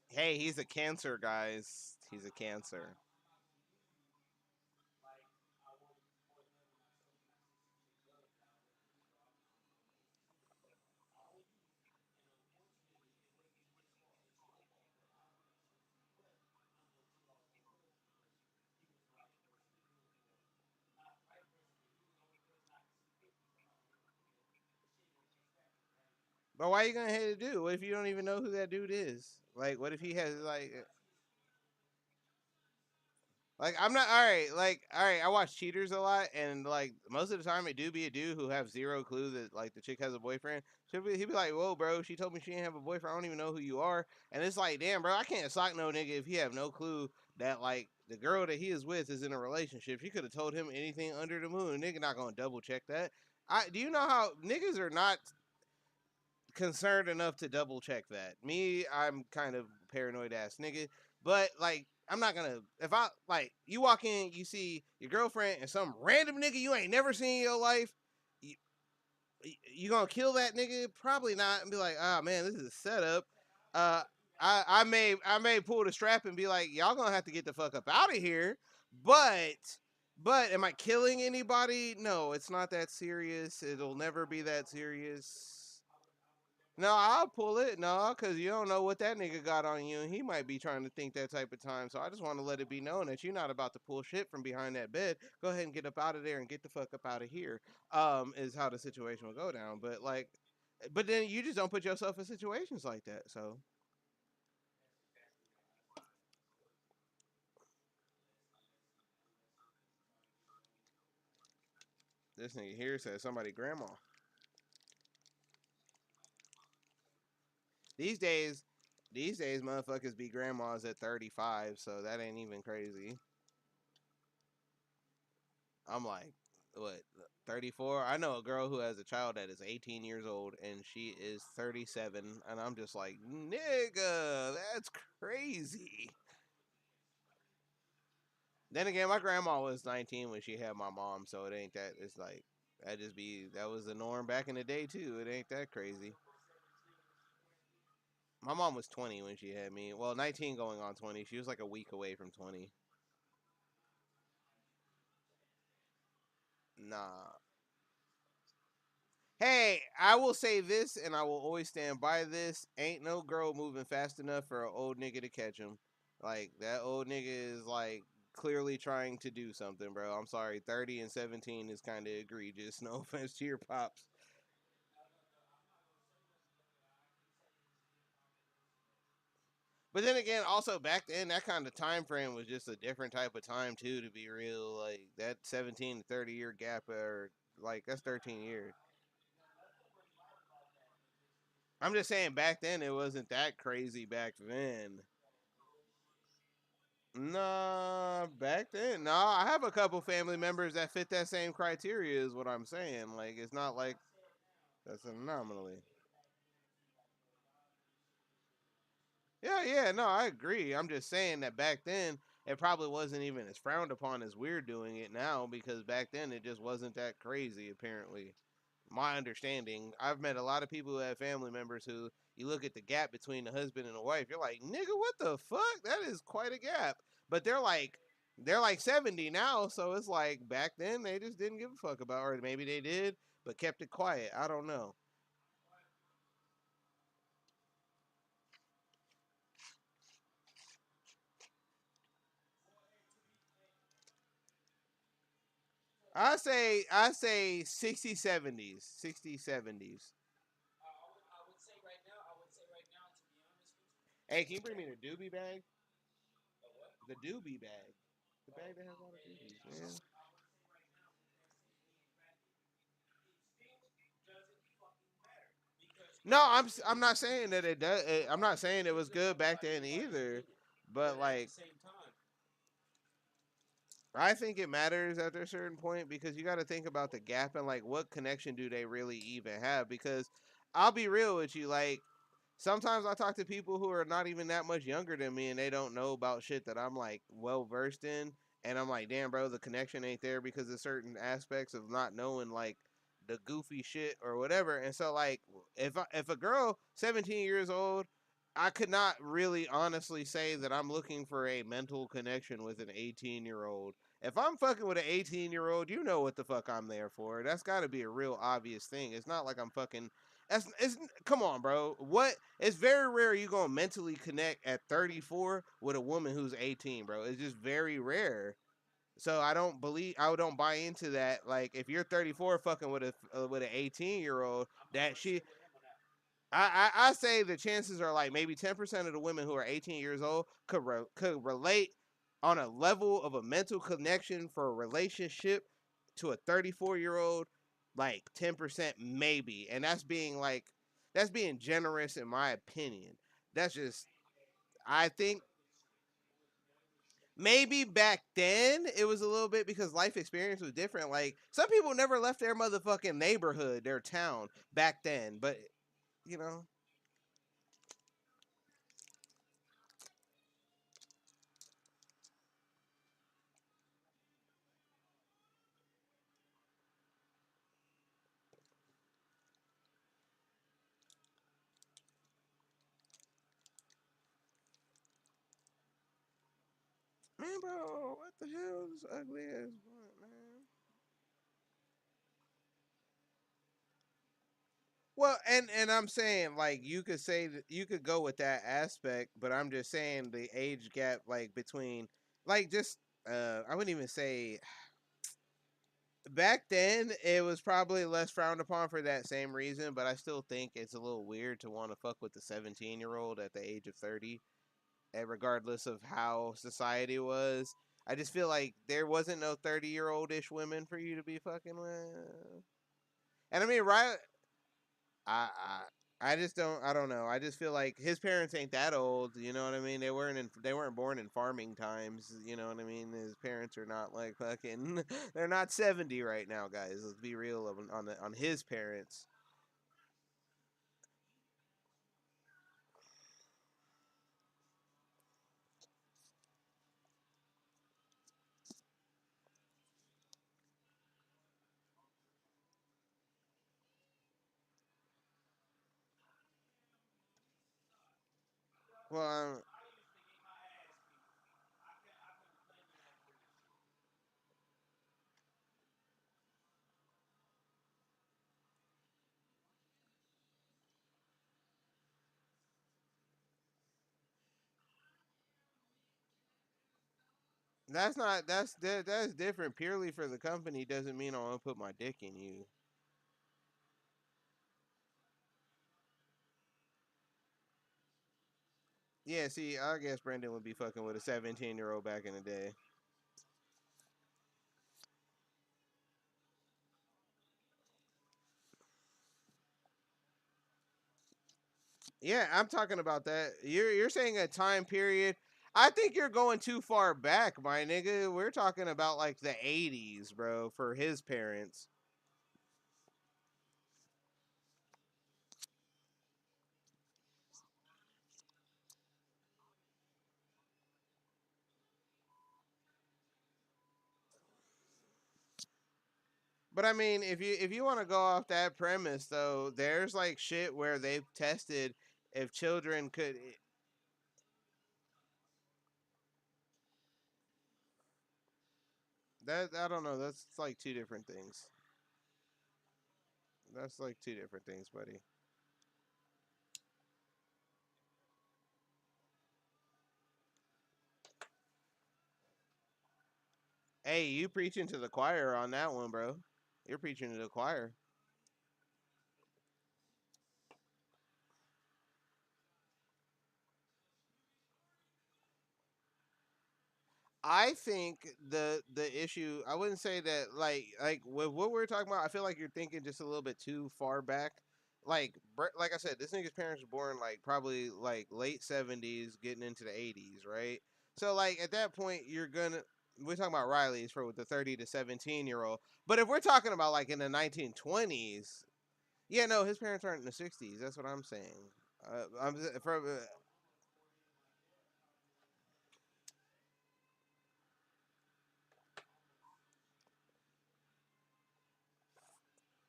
Hey, he's a cancer, guys. He's a cancer. But why you gonna hate a dude? What if you don't even know who that dude is? Like, what if he has like I'm not all right. Like all right, I watch Cheaters a lot, and like most of the time it do be a dude who have zero clue that like the chick has a boyfriend. He'd be like, "Whoa, bro, she told me she didn't have a boyfriend. I don't even know who you are." And it's like, damn, bro, I can't sock no nigga if he have no clue that like the girl that he is with is in a relationship. She could have told him anything under the moon. Nigga not gonna double check that. I do you know how niggas are not concerned enough to double check that. Me, I'm kind of paranoid ass nigga, but like I'm not gonna if I like you walk in, you see your girlfriend and some random nigga you ain't never seen in your life. You, you gonna kill that nigga? Probably not, and be like, oh man, this is a setup. Uh, I may pull the strap and be like, y'all gonna have to get the fuck up out of here. But but am I killing anybody? No, it's not that serious. It'll never be that serious. No, I'll pull it. No, because you don't know what that nigga got on you, and he might be trying to think that type of time. So I just want to let it be known that you're not about to pull shit from behind that bed. Go ahead and get up out of there and get the fuck up out of here. Is how the situation will go down. But like, but then you just don't put yourself in situations like that. So this nigga here says somebody grandma. These days, these days, motherfuckers be grandmas at 35, so that ain't even crazy. I'm like, what, 34? I know a girl who has a child that is 18 years old and she is 37. And I'm just like, nigga, that's crazy. Then again, my grandma was 19 when she had my mom. So it ain't that. It's like, that was the norm back in the day, too. It ain't that crazy. My mom was 20 when she had me. Well, 19 going on 20. She was like a week away from 20. Nah, hey, I will say this, and I will always stand by this. Ain't no girl moving fast enough for an old nigga to catch him. Like that old nigga is like clearly trying to do something, bro. I'm sorry, 30 and 17 is kind of egregious. No offense to your pops, but then again, also back then that kind of time frame was just a different type of time too. To be real, like that 17 to 30 year gap, or like that's 13 years. I'm just saying back then it wasn't that crazy back then. Nah, back then, nah. I have a couple family members that fit that same criteria. Is what I'm saying. Like, it's not like that's an anomaly. Yeah, yeah, no, I agree. I'm just saying that back then it probably wasn't even as frowned upon as we're doing it now because back then it just wasn't that crazy. Apparently, my understanding. I've met a lot of people who have family members who you look at the gap between the husband and the wife, you're like, nigga, what the fuck? That is quite a gap. But they're like 70 now, so it's like back then they just didn't give a fuck about, or maybe they did, but kept it quiet. I don't know. I say 60 70s, 60 70s. Hey, can you bring me the doobie bag? The doobie bag. The bag that has all the doobies, man. No, I'm not saying that it does. I'm not saying it was good back then either, but like I think it matters at a certain point because you got to think about the gap and like what connection do they really even have? Because I'll be real with you, like sometimes I talk to people who are not even that much younger than me and they don't know about shit that I'm like well versed in. And I'm like, damn, bro, the connection ain't there because of certain aspects of not knowing like the goofy shit or whatever. And so, like, if a girl 17 years old, I could not really honestly say that I'm looking for a mental connection with an 18-year-old. If I'm fucking with an 18-year-old, you know what the fuck I'm there for. That's got to be a real obvious thing. It's not like I'm fucking it's come on, bro. What? It's very rare you gonna mentally connect at 34 with a woman who's 18, bro. It's just very rare. So I don't buy into that. Like if you're 34 fucking with an 18-year-old, that she I say the chances are like maybe 10% of the women who are 18 years old could relate on a level of a mental connection for a relationship to a 34-year-old, like 10% maybe, and that's being generous in my opinion. That's just I think maybe back then it was a little bit because life experience was different. Like some people never left their motherfucking neighborhood, their town back then, but you know. Man, bro, what the hell is this ugly ass blunt, man? Well, and I'm saying like you could say that you could go with that aspect, but I'm just saying the age gap like between like just I wouldn't even say back then it was probably less frowned upon for that same reason, but I still think it's a little weird to want to fuck with the 17-year-old at the age of 30, and regardless of how society was. I just feel like there wasn't no 30-year-old ish women for you to be fucking with. And I mean, right? I, I just don't. I don't know. I just feel like his parents ain't that old. You know what I mean? They weren't born in farming times. You know what I mean? His parents are not like fucking. They're not 70 right now, guys. Let's be real on his parents. Well, that's not that's different. Purely for the company doesn't mean I want to put my dick in you. Yeah, see, I guess Brendan would be fucking with a 17-year-old back in the day. Yeah, I'm talking about that. You're saying a time period. I think you're going too far back, my nigga. We're talking about like the '80s, bro, for his parents. But I mean, if you want to go off that premise though, there's like shit where they've tested if children could. That I don't know. That's like two different things. That's like two different things, buddy. Hey, you preaching to the choir on that one, bro. You're preaching to the choir. I think the issue, I wouldn't say that like with what we're talking about. I feel like you're thinking just a little bit too far back. Like I said, this nigga's parents were born like probably like late '70s, getting into the '80s, right? So like at that point, you're gonna we're talking about Riley's for the 30 to 17-year-old. But if we're talking about like in the 1920s, yeah, no, his parents aren't in the '60s. That's what I'm saying. I'm from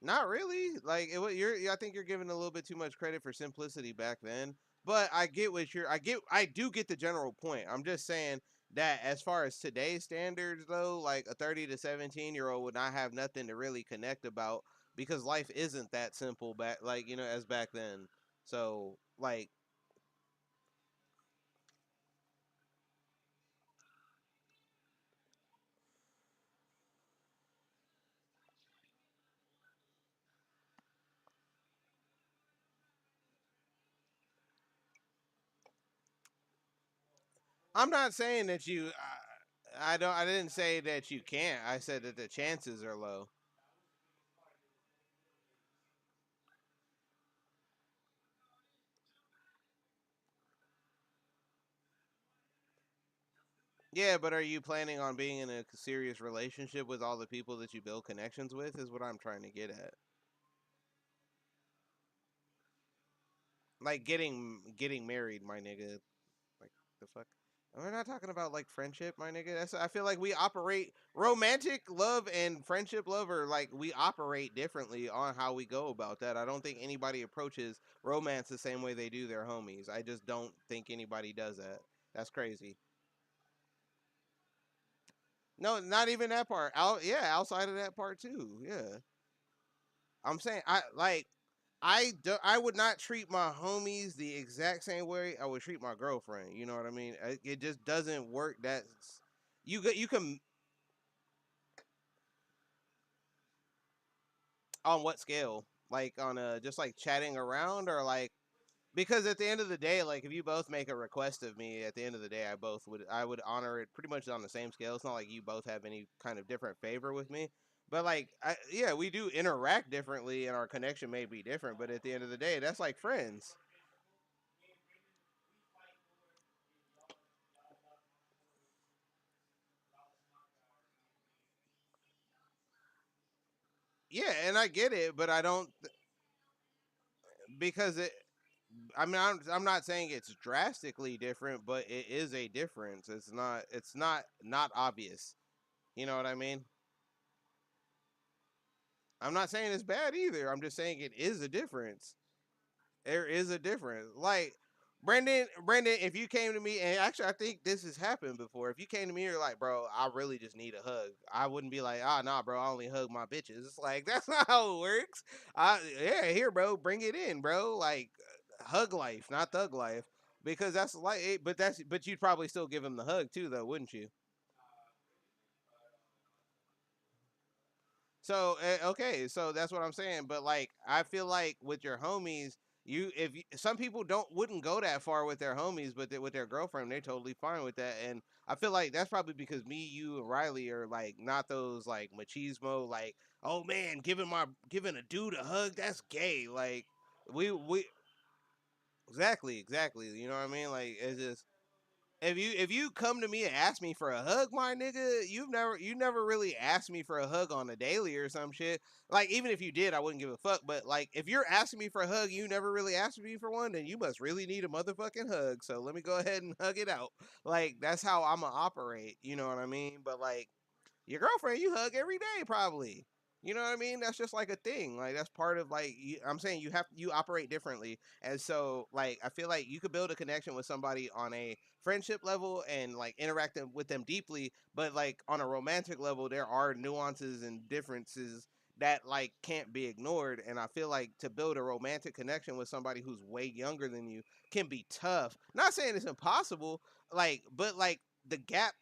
Not really. Like I think you're giving a little bit too much credit for simplicity back then. But I get what you're. I do get the general point. I'm just saying that as far as today's standards, though, like a 30 to 17-year-old would not have nothing to really connect about because life isn't that simple back, like as back then. So like, I'm not saying that you. I don't. I didn't say that you can't. I said that the chances are low. Yeah, but are you planning on being in a serious relationship with all the people that you build connections with? Is what I'm trying to get at. Like getting married, my nigga. Like the fuck. We're not talking about like friendship, my nigga. That's I feel like we operate romantic love and friendship love are like we operate differently on how we go about that. I don't think anybody approaches romance the same way they do their homies. I just don't think anybody does that. That's crazy. No, not even that part. Yeah, outside of that part too. Yeah. I'm saying I would not treat my homies the exact same way I would treat my girlfriend. You know what I mean? It just doesn't work. That's you can on what scale? Like on a just like chatting around or like because at the end of the day, like if you both make a request of me, at the end of the day, I would honor it pretty much on the same scale. It's not like you both have any kind of different favor with me, but like yeah, we do interact differently, and our connection may be different. But at the end of the day, that's like friends. Yeah, and I get it, but I don't because it. I mean, I'm not saying it's drastically different, but it is a difference. It's not obvious. You know what I mean? I'm not saying it's bad either. I'm just saying it is a difference. There is a difference. Like Brendan, if you came to me and actually I think this has happened before. If you came to me, you're like, bro, I really just need a hug. I wouldn't be like, ah, nah, bro, I only hug my bitches. It's like that's not how it works. Yeah, here, bro, bring it in, bro. Like hug life, not thug life, because that's like, but you'd probably still give him the hug too, though, wouldn't you? So okay, so that's what I'm saying. But like, I feel like with your homies, some people don't wouldn't go that far with their homies, but with their girlfriend, they're totally fine with that. And I feel like that's probably because me, you, and Riley are like not those like machismo, like oh man, giving a dude a hug, that's gay. Like we exactly. You know what I mean? Like it's just if you come to me and ask me for a hug, my nigga, you never really asked me for a hug on a daily or some shit. Like even if you did, I wouldn't give a fuck. But like if you're asking me for a hug, you never really asked me for one, then you must really need a motherfucking hug. So let me go ahead and hug it out. Like that's how I'ma operate. You know what I mean? But like your girlfriend you hug every day probably. You know what I mean? That's just like a thing. Like that's part of like I'm saying you operate differently. And so like I feel like you could build a connection with somebody on a friendship level and like interacting with them deeply, but like on a romantic level there are nuances and differences that like can't be ignored, and I feel like to build a romantic connection with somebody who's way younger than you can be tough. Not saying it's impossible, like but like the gap,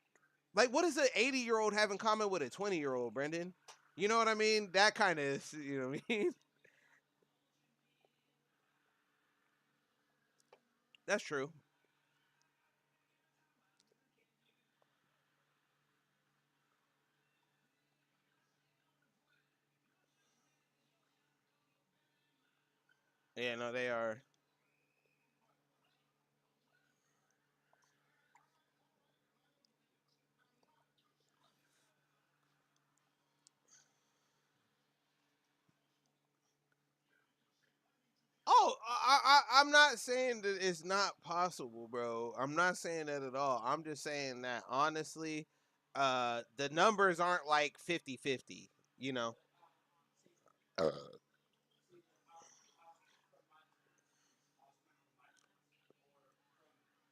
like, what does an 80-year-old have in common with a 20-year-old, Brendan? You know what I mean? That kind of, you know what I mean? That's true. Yeah, no, they are. Oh, I'm not saying that it's not possible, bro. I'm not saying that at all. I'm just saying that honestly, the numbers aren't like 50-50, you know? Uh, See, I was speaking on my experience. I was speaking on my experience, or from other people that I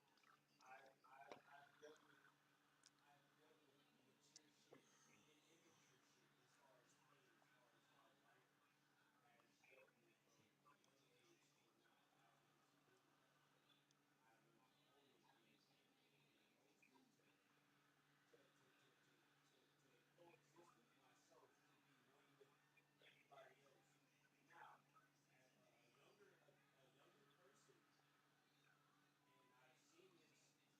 know. But so I've dealt with mature shit and immature shit as far as pain, as far as how life has dealt me from a young age till now. I've learned to live with that. I've learned to own it and mostly to coexist with myself, to be one with everybody else. Now, a younger person, and I've seen this day in and day out. I talk to these people and I try and actually understand them. They've been through this, they have dealt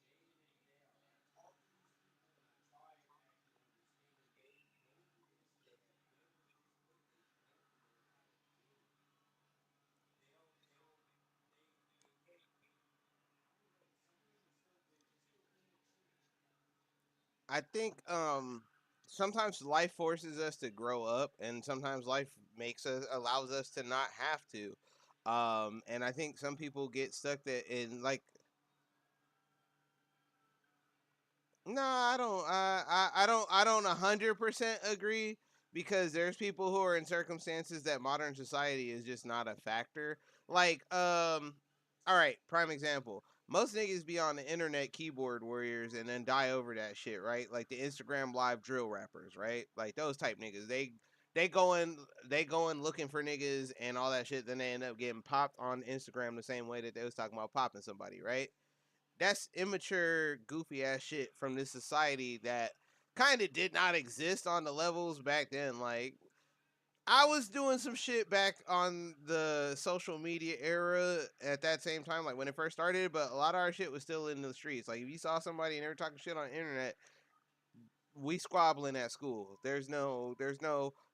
with this, but they don't know how to deal with it. They can't. I don't know. Something in the stuff. They're still immature. I think sometimes life forces us to grow up, and sometimes life makes us allows us to not have to. And I think some people get stuck that in like no, I don't. I don't 100% agree because there's people who are in circumstances that modern society is just not a factor. Like, all right, prime example. Most niggas be on the internet keyboard warriors and then die over that shit, right? Like the Instagram live drill rappers, right? Like those type niggas. They going looking for niggas and all that shit. Then they end up getting popped on Instagram the same way that they was talking about popping somebody, right? That's immature, goofy ass shit from this society that kind of did not exist on the levels back then. Like I was doing some shit back on the social media era at that same time, like when it first started, but a lot of our shit was still in the streets. Like if you saw somebody and they were talking shit on the internet, we squabbling at school. There's no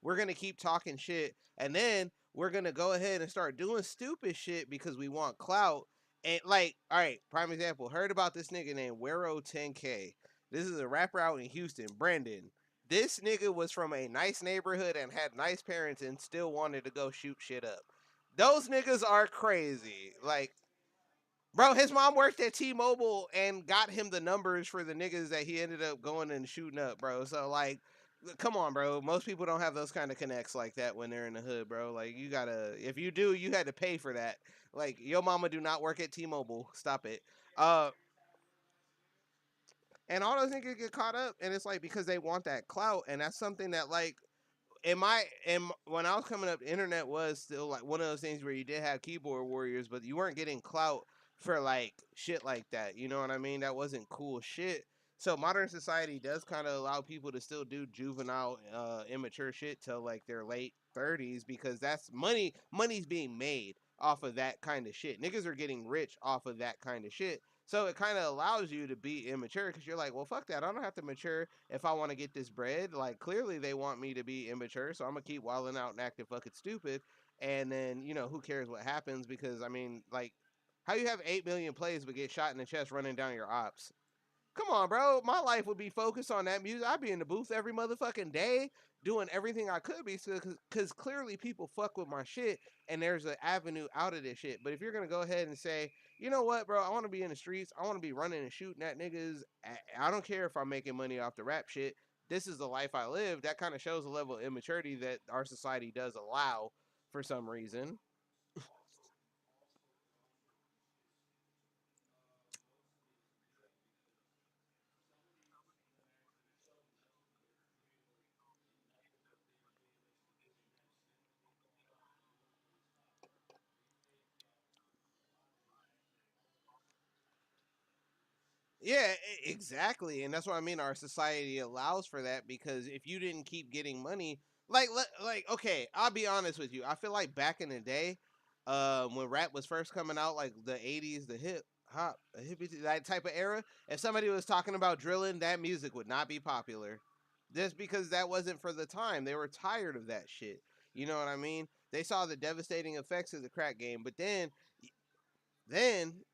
we're gonna keep talking shit and then we're gonna go ahead and start doing stupid shit because we want clout. And like, all right, prime example, heard about this nigga named Wero 10K. This is a rapper out in Houston, Brandon. This nigga was from a nice neighborhood and had nice parents and still wanted to go shoot shit up. Those niggas are crazy. Like, bro, his mom worked at T-Mobile and got him the numbers for the niggas that he ended up going and shooting up, bro. So like, come on, bro. Most people don't have those kind of connects like that when they're in the hood, bro. Like you gotta, if you do, you had to pay for that. Like your mama do not work at T-Mobile. Stop it. Uh, and all those niggas get caught up, and it's like because they want that clout, and that's something that like in my and when I was coming up, the internet was still like one of those things where you did have keyboard warriors, but you weren't getting clout for like shit like that. You know what I mean? That wasn't cool shit. So modern society does kind of allow people to still do juvenile, immature shit till like their late 30s because that's money. Money's being made off of that kind of shit. Niggas are getting rich off of that kind of shit. So it kind of allows you to be immature because you're like, well, fuck that. I don't have to mature if I want to get this bread. Like, clearly they want me to be immature, so I'm gonna keep wilding out and acting fucking stupid. And then, who cares what happens? Because I mean, like, How you have 8 million plays but get shot in the chest running down your ops? Come on, bro. My life would be focused on that music. I'd be in the booth every motherfucking day doing everything I could be, because clearly people fuck with my shit and there's an avenue out of this shit. But if you're gonna go ahead and say, you know what, bro, I want to be in the streets, I want to be running and shooting at niggas. I don't care if I'm making money off the rap shit. This is the life I live. That kind of shows a level of immaturity that our society does allow for some reason. Yeah, exactly, and that's what I mean. Our society allows for that because if you didn't keep getting money, like okay, I'll be honest with you. I feel like back in the day, when rap was first coming out, like the '80s, the hip hop, hippie, that type of era, if somebody was talking about drilling, that music would not be popular, just because that wasn't for the time. They were tired of that shit. You know what I mean? They saw the devastating effects of the crack game, but then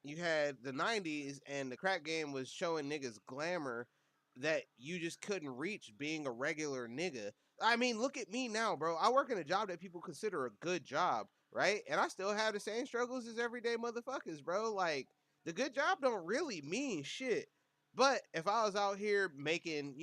you had the 90s, and the crack game was showing niggas glamour that you just couldn't reach being a regular nigga. I mean, look at me now, bro. I work in a job that people consider a good job, right? And I still have the same struggles as everyday motherfuckers, bro. Like, the good job don't really mean shit. But if I was out here making,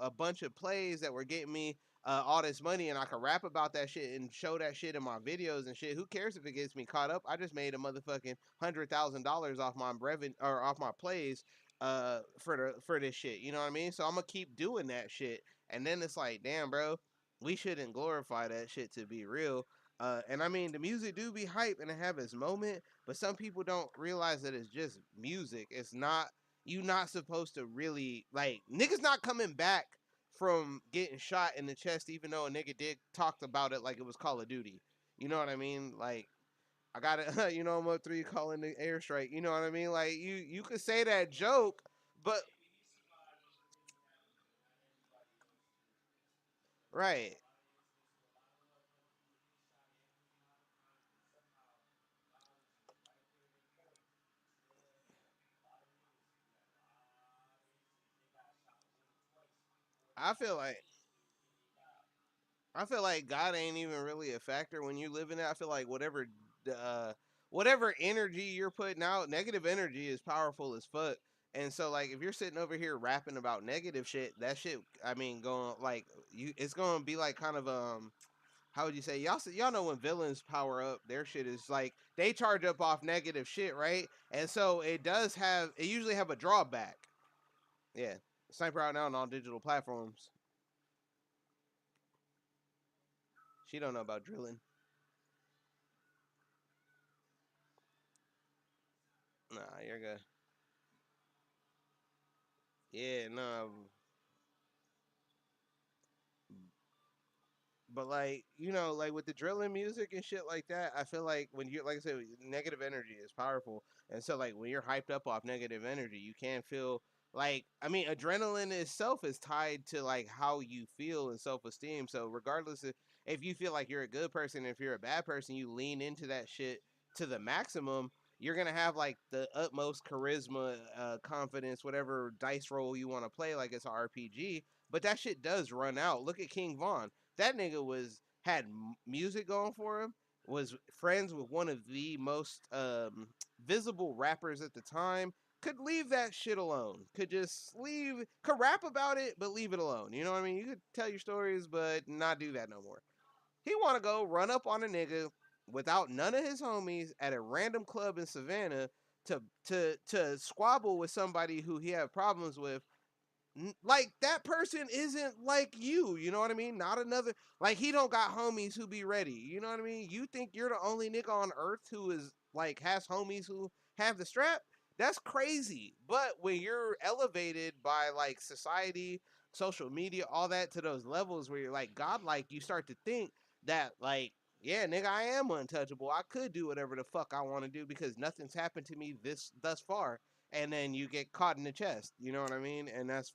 a bunch of plays that were getting me all this money and I could rap about that shit and show that shit in my videos and shit. Who cares if it gets me caught up? I just made a motherfucking $100,000 off my brevin or off my plays for this shit. You know what I mean? So I'm gonna keep doing that shit. And then it's like, damn, bro, we shouldn't glorify that shit to be real. And I mean, the music do be hype and it have its moment, but some people don't realize that it's just music. It's not. You not supposed to really like niggas not coming back from getting shot in the chest, even though a nigga did talked about it like it was Call of Duty. You know what I mean? Like I got it. I'm up 3 calling the airstrike. You know what I mean? Like you could say that joke, but right. I feel like I feel like God ain't even really a factor when you live in it. I feel like uh, whatever energy you're putting out, negative energy is powerful as fuck. And so like if you're sitting over here rapping about negative shit, that shit I mean going like you it's going to be like kind of how would you say y'all know when villains power up their shit is like they charge up off negative shit, right? And so it usually have a drawback. Yeah. Sniper out now on all digital platforms. She don't know about drilling. Nah, you're good. Yeah, no. But like, like with the drilling music and shit like that, I feel like when you like I said, negative energy is powerful. And so like when you're hyped up off negative energy, you can't feel like I mean, adrenaline itself is tied to like how you feel and self esteem. So regardless of if you feel like you're a good person, if you're a bad person, you lean into that shit to the maximum, you're gonna have like the utmost charisma, confidence, whatever dice roll you want to play, like it's an RPG. But that shit does run out. Look at King Von. That nigga had music going for him. Was friends with one of the most visible rappers at the time. Could leave that shit alone. Could just leave. Could rap about it, but leave it alone. You know what I mean? You could tell your stories, but not do that no more. He want to go run up on a nigga without none of his homies at a random club in Savannah to squabble with somebody who he had problems with. Like that person isn't like you know what I mean? Not another like he don't got homies who be ready. You know what I mean? You think you're the only nigga on earth who is like has homies who have the strap? That's crazy. But when you're elevated by like society, social media, all that to those levels where you're like godlike, you start to think that like yeah, nigga, I am untouchable. I could do whatever the fuck I want to do because nothing's happened to me this thus far. And then you get caught in the chest. You know what I mean? And that's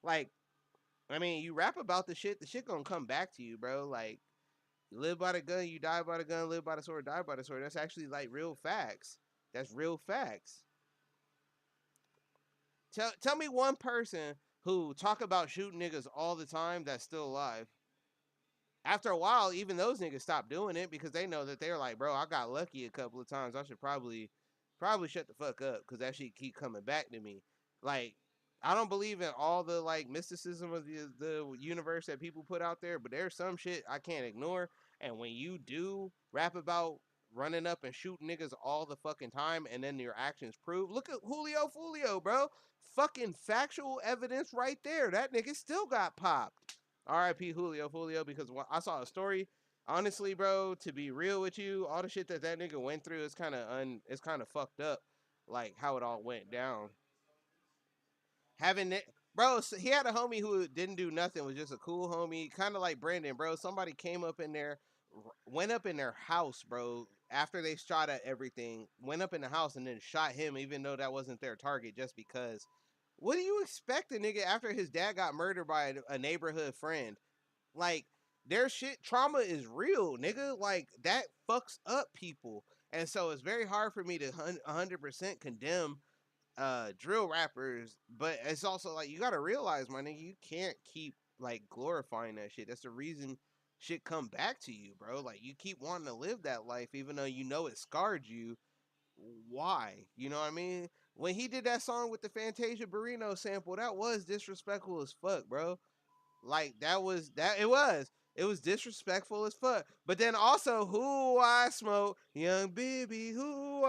like, I mean, you rap about the shit gonna come back to you, bro. Like, you live by the gun, you die by the gun, live by the sword, die by the sword. That's actually like real facts. That's real facts. Tell me one person who talk about shooting niggas all the time that's still alive. After a while, even those niggas stop doing it because they know that they're like, bro, I got lucky a couple of times. I should probably shut the fuck up because that shit keep coming back to me. Like, I don't believe in all the like mysticism of the universe that people put out there, but there's some shit I can't ignore. And when you do rap about running up and shooting niggas all the fucking time, and then your actions prove, look at Julio Fulio, bro. Fucking factual evidence right there. That nigga still got popped. R.I.P. Julio Fulio, because I saw a story. Honestly, bro, to be real with you, all the shit that nigga went through is it's kind of fucked up, like how it all went down. Having it, bro, so he had a homie who didn't do nothing, was just a cool homie, kind of like Brandon, bro. Somebody came up in there, went up in their house, bro. After they shot at everything, went up in the house and then shot him, even though that wasn't their target, just because. What do you expect, a nigga, after his dad got murdered by a neighborhood friend? Like, their shit trauma is real, nigga. Like, that fucks up people. And so it's very hard for me to 100% condemn drill rappers, but it's also like you gotta realize, my nigga, you can't keep like glorifying that shit. That's the reason shit come back to you, bro. Like, you keep wanting to live that life even though you know it scarred you. Why? You know what I mean? When he did that song with the Fantasia Barrino sample, that was disrespectful as fuck, bro. Like, it was disrespectful as fuck. But then also, who I smoke, young baby, who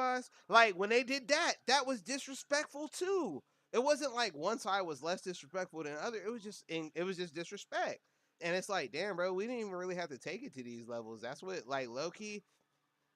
like, when they did that, that was disrespectful too. It wasn't like one side was less disrespectful than the other. It was just disrespect. And it's like, damn, bro, we didn't even really have to take it to these levels. That's what, like, low key,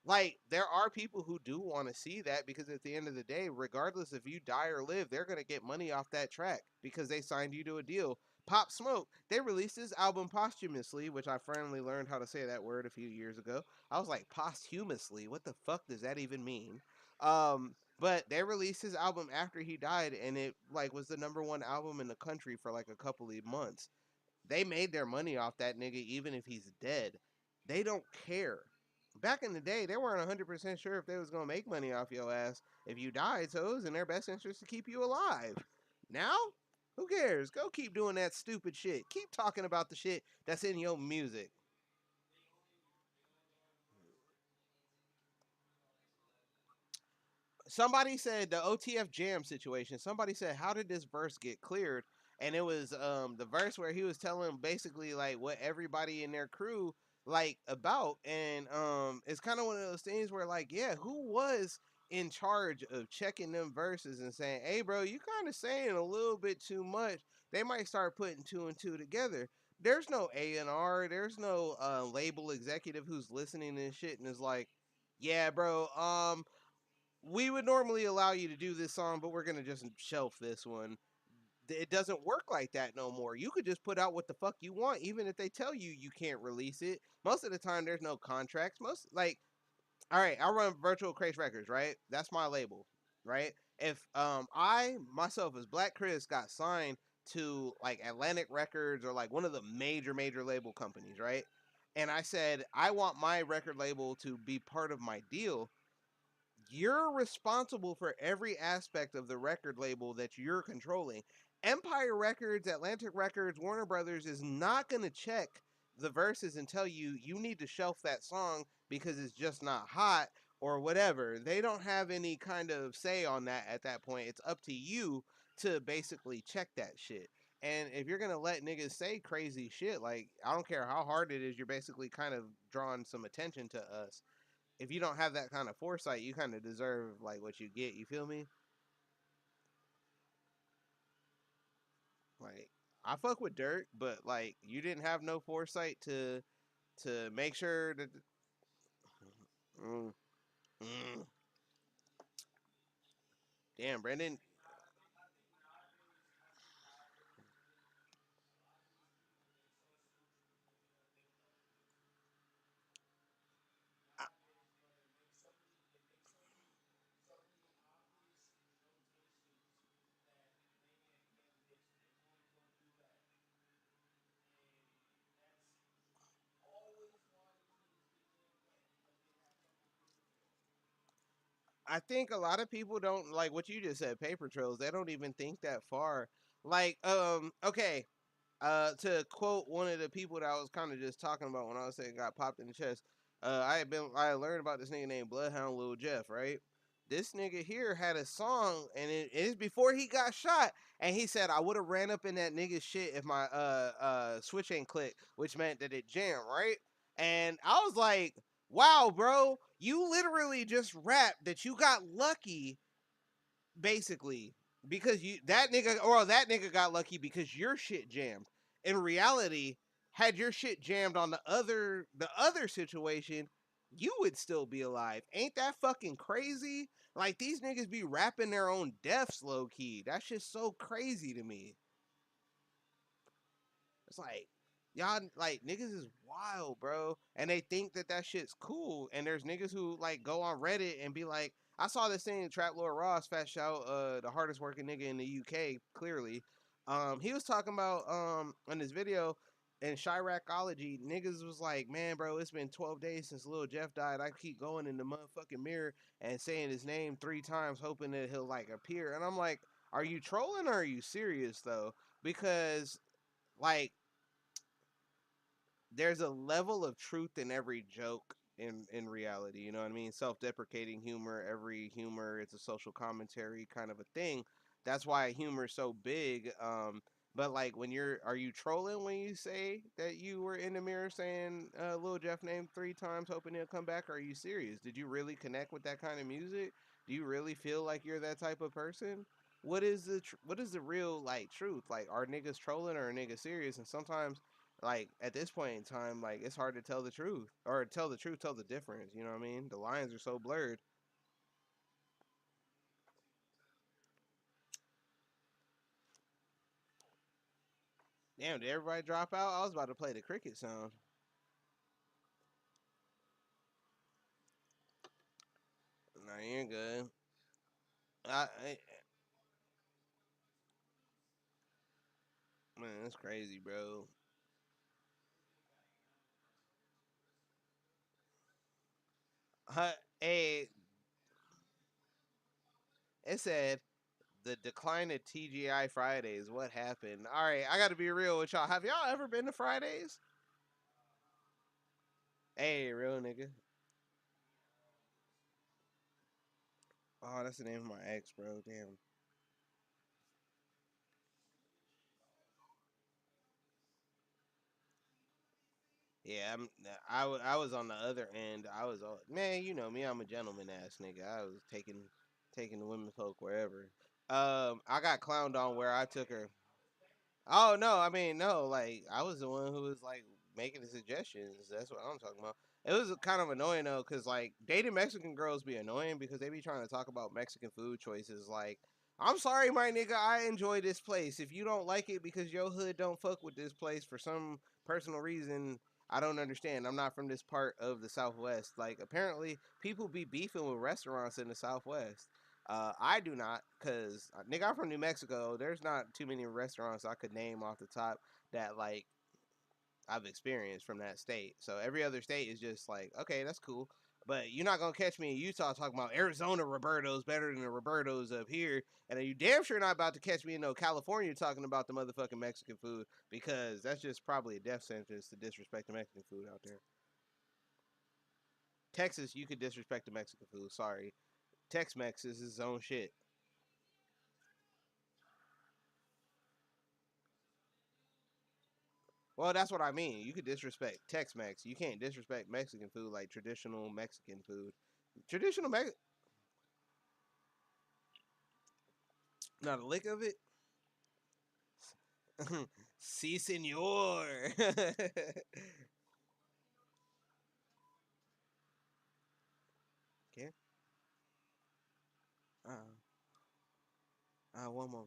like, there are people who do want to see that, because at the end of the day, regardless if you die or live, they're going to get money off that track because they signed you to a deal. Pop Smoke, they released his album posthumously, which I finally learned how to say that word a few years ago. I was like, posthumously, what the fuck does that even mean? But they released his album after he died, and it like was the number one album in the country for like a couple of months. They made their money off that nigga even if he's dead. They don't care. Back in the day, they weren't 100% sure if they was going to make money off your ass if you died, so it was in their best interest to keep you alive. Now, who cares? Go keep doing that stupid shit. Keep talking about the shit that's in your music. Somebody said the OTF Jam situation. Somebody said, how did this verse get cleared? And it was the verse where he was telling basically like what everybody in their crew like about, and it's kind of one of those things where like, yeah, who was in charge of checking them verses and saying, hey bro, you kind of saying a little bit too much. They might start putting two and two together. There's no A&R, there's no label executive who's listening and shit and is like, yeah bro, we would normally allow you to do this song, but we're gonna just shelf this one. It doesn't work like that no more. You could just put out what the fuck you want, even if they tell you you can't release it. Most of the time, there's no contracts. Most like, all right, I run Virtual Craze Records, right? That's my label, right? If I myself as Black Chris got signed to like Atlantic Records or like one of the major label companies, right? And I said I want my record label to be part of my deal, you're responsible for every aspect of the record label that you're controlling. Empire Records, Atlantic Records, Warner Brothers is not going to check the verses and tell you you need to shelf that song because it's just not hot or whatever. They don't have any kind of say on that at that point. It's up to you to basically check that shit. And if you're gonna let niggas say crazy shit, like, I don't care how hard it is, you're basically kind of drawing some attention to us. If you don't have that kind of foresight, you kind of deserve like what you get. You feel me? Like, I fuck with Dirt, but like, you didn't have no foresight to make sure that. Mm, mm, damn, Brendan. I, I think a lot of people don't like what you just said, paper trails. They don't even think that far. Like, okay, to quote one of the people that I was kind of just talking about when I was saying got popped in the chest. I learned about this nigga named Bloodhound Lil Jeff, right? This nigga here had a song, and it's before he got shot, and he said I would have ran up in that nigga's shit if my switch ain't clicked, which meant that it jammed, right? And I was like, wow, bro, you literally just rapped that you got lucky basically because you that nigga got lucky because your shit jammed. In reality, had your shit jammed on the other situation, you would still be alive. Ain't that fucking crazy? Like these niggas be rapping their own deaths low key. That's just so crazy to me. It's like y'all like niggas is wild, bro, and they think that that shit's cool. And there's niggas who like go on Reddit and be like, I saw this thing Trap Lord Ross fat shout, the hardest working nigga in the UK, clearly. He was talking about in this video in Chiracology, niggas was like, man, bro, it's been 12 days since Lil Jeff died. I keep going in the motherfucking mirror and saying his name 3 times, hoping that he'll like appear. And I'm like, are you trolling or are you serious though? Because like there's a level of truth in every joke in reality, you know what I mean? Self-deprecating humor, every humor it's a social commentary kind of a thing. That's why humor is so big. But like when you're are you trolling when you say that you were in the mirror saying Lil Jeff name 3 times hoping he'll come back? Or are you serious? Did you really connect with that kind of music? Do you really feel like you're that type of person? What is the real like truth? Like are niggas trolling or are niggas serious? And sometimes like at this point in time, like it's hard to tell the truth or tell the truth, tell the difference. You know what I mean? The lines are so blurred. Damn, did everybody drop out? I was about to play the cricket sound. Nah, you're good. I man, that's crazy, bro. Uh, hey, it said the decline of TGI Fridays. What happened? All right, I got to be real with y'all. Have y'all ever been to Fridays? Hey, real nigga. Oh, that's the name of my ex, bro. Damn. Yeah, I was on the other end. I was man, you know me. I'm a gentleman ass nigga. I was taking the women folk wherever. I got clowned on where I took her. Oh no, I mean no, like I was the one who was like making the suggestions. That's what I'm talking about. It was kind of annoying though, cause like dating Mexican girls be annoying because they be trying to talk about Mexican food choices. Like, I'm sorry, my nigga, I enjoy this place. If you don't like it because your hood don't fuck with this place for some personal reason, I don't understand. I'm not from this part of the Southwest. Like, apparently people be beefing with restaurants in the Southwest. I do not, cause nigga, I'm from New Mexico. There's not too many restaurants I could name off the top that like I've experienced from that state. So every other state is just like, okay, that's cool. But you're not gonna catch me in Utah talking about Arizona Roberto's better than the Roberto's up here, and you damn sure not about to catch me in no California talking about the motherfucking Mexican food because that's just probably a death sentence to disrespect the Mexican food out there. Texas, you could disrespect the Mexican food. Sorry, Tex-Mex is his own shit. Well, that's what I mean. You could disrespect Tex-Mex. You can't disrespect Mexican food like traditional Mexican food. Traditional Mex, not a lick of it. Si, senor. Okay. Uh, one more.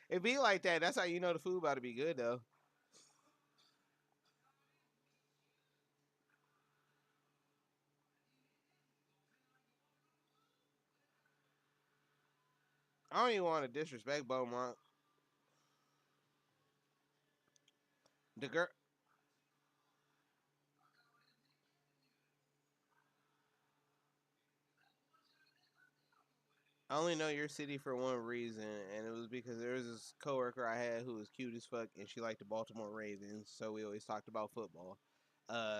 It be like that. That's how you know the food about to be good, though. I don't even want to disrespect Beaumont. The girl, I only know your city for one reason, and it was because there was this coworker I had who was cute as fuck, and she liked the Baltimore Ravens, so we always talked about football.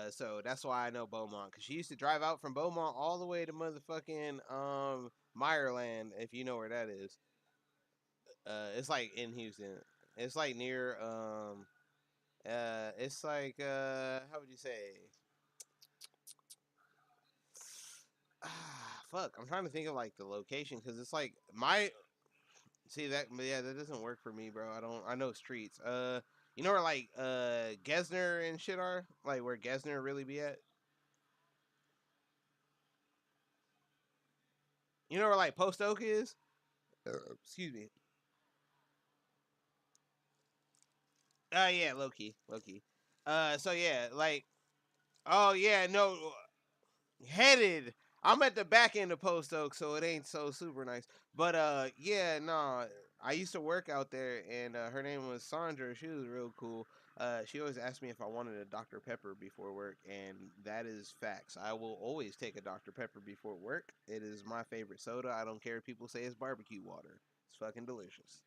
So that's why I know Beaumont, because she used to drive out from Beaumont all the way to motherfucking Meyerland, if you know where that is. It's like in Houston. It's like near it's like how would you say? Fuck, I'm trying to think of like the location because it's like my see that yeah that doesn't work for me, bro. I know streets. You know where like Gesner and shit are, like where Gesner really be at. You know where like Post Oak is. Excuse me. Yeah, low key, low key. So yeah, like oh yeah, no, headed. I'm at the back end of Post Oak, so it ain't so super nice. But yeah, no, I used to work out there, and her name was Sandra. She was real cool. She always asked me if I wanted a Dr Pepper before work, and that is facts. I will always take a Dr Pepper before work. It is my favorite soda. I don't care if people say it's barbecue water. It's fucking delicious.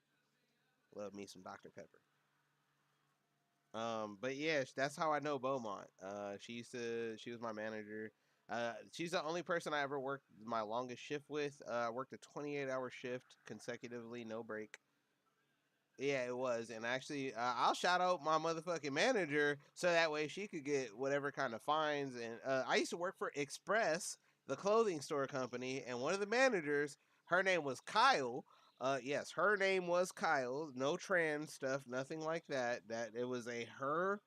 Love me some Dr Pepper. But yeah, that's how I know Beaumont. She was my manager. She's the only person I ever worked my longest shift with. I worked a 28-hour shift consecutively, no break. Yeah, it was. And actually, I'll shout out my motherfucking manager so that way she could get whatever kind of fines. And I used to work for Express, the clothing store company, and one of the managers, her name was Kyle. Yes, her name was Kyle. No trans stuff, nothing like that. That it was a her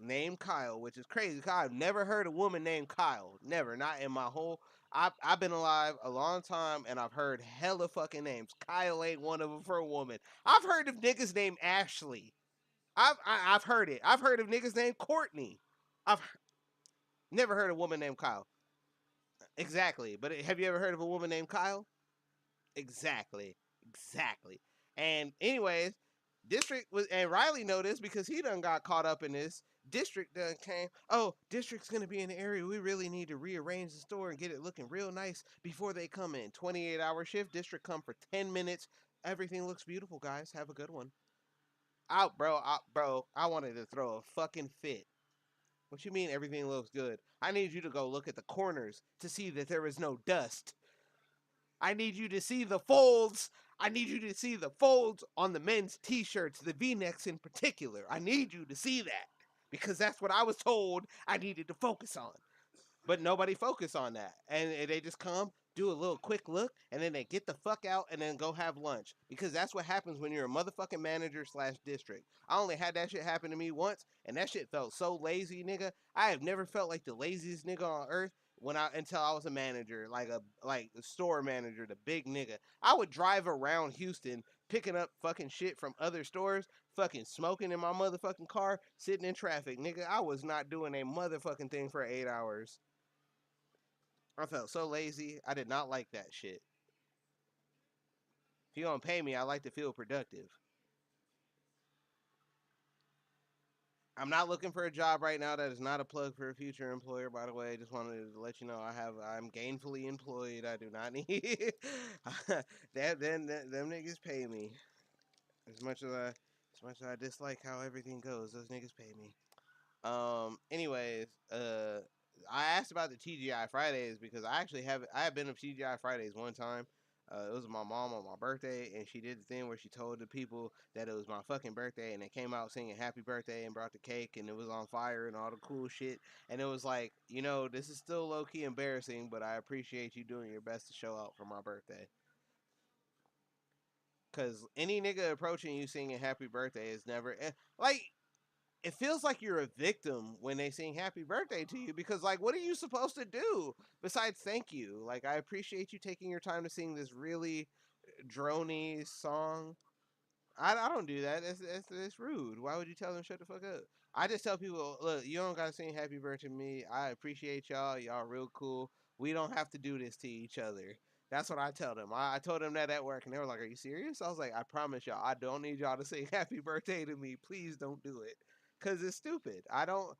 named Kyle, which is crazy. I've never heard a woman named Kyle. Never, not in my whole. I've been alive a long time, and I've heard hella fucking names. Kyle ain't one of them for a woman. I've heard of niggas named Ashley. I've heard it. I've heard of niggas named Courtney. I've never heard of a woman named Kyle. Exactly. But have you ever heard of a woman named Kyle? Exactly. Exactly. And anyways, District was and Riley noticed because he done got caught up in this. District done came. Oh, District's gonna be in the area. We really need to rearrange the store and get it looking real nice before they come in. 28-hour shift. District come for 10 minutes. Everything looks beautiful, guys. Have a good one. Out, bro. Out, bro. I wanted to throw a fucking fit. What you mean everything looks good? I need you to go look at the corners to see that there is no dust. I need you to see the folds. I need you to see the folds on the men's t-shirts, the V-necks in particular. I need you to see that because that's what I was told I needed to focus on. But nobody focus on that, and they just come do a little quick look and then they get the fuck out and then go have lunch because that's what happens when you're a motherfucking manager slash district. I only had that shit happen to me once, and that shit felt so lazy, nigga. I have never felt like the laziest nigga on earth when I until I was a manager, like a store manager, the big nigga. I would drive around Houston picking up fucking shit from other stores, fucking smoking in my motherfucking car, sitting in traffic, nigga. I was not doing a motherfucking thing for 8 hours. I felt so lazy. I did not like that shit. If you don't pay me, I like to feel productive. I'm not looking for a job right now. That is not a plug for a future employer, by the way. Just wanted to let you know I'm gainfully employed. I do not need them niggas pay me as much as I dislike how everything goes. Those niggas pay me. Anyways, I asked about the TGI Fridays because I have been to TGI Fridays one time. It was my mom on my birthday, and she did the thing where she told the people that it was my fucking birthday, and they came out singing "Happy Birthday" and brought the cake, and it was on fire and all the cool shit. And it was like, this is still low key embarrassing, but I appreciate you doing your best to show out for my birthday. Cause any nigga approaching you singing "Happy Birthday" is never like it feels like you're a victim when they sing happy birthday to you because like what are you supposed to do besides thank you? Like I appreciate you taking your time to sing this really drony song. I don't do that. It's rude. Why would you tell them shut the fuck up? I just tell people, look, you don't gotta sing happy birthday to me. I appreciate y'all. Y'all real cool. We don't have to do this to each other. That's what I tell them. I told them that at work, and they were like, "Are you serious?" I was like, "I promise y'all, I don't need y'all to sing happy birthday to me. Please don't do it, cause it's stupid. I don't.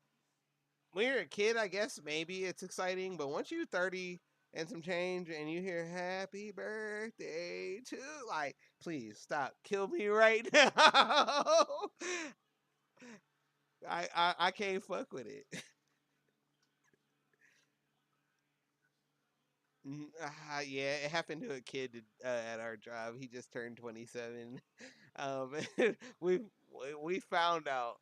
When you're a kid, I guess maybe it's exciting, but once you're 30." and some change, and you hear "Happy Birthday" to, like, please stop, kill me right now. I can't fuck with it. Yeah, it happened to a kid at our job. He just turned 27. Um, we we found out.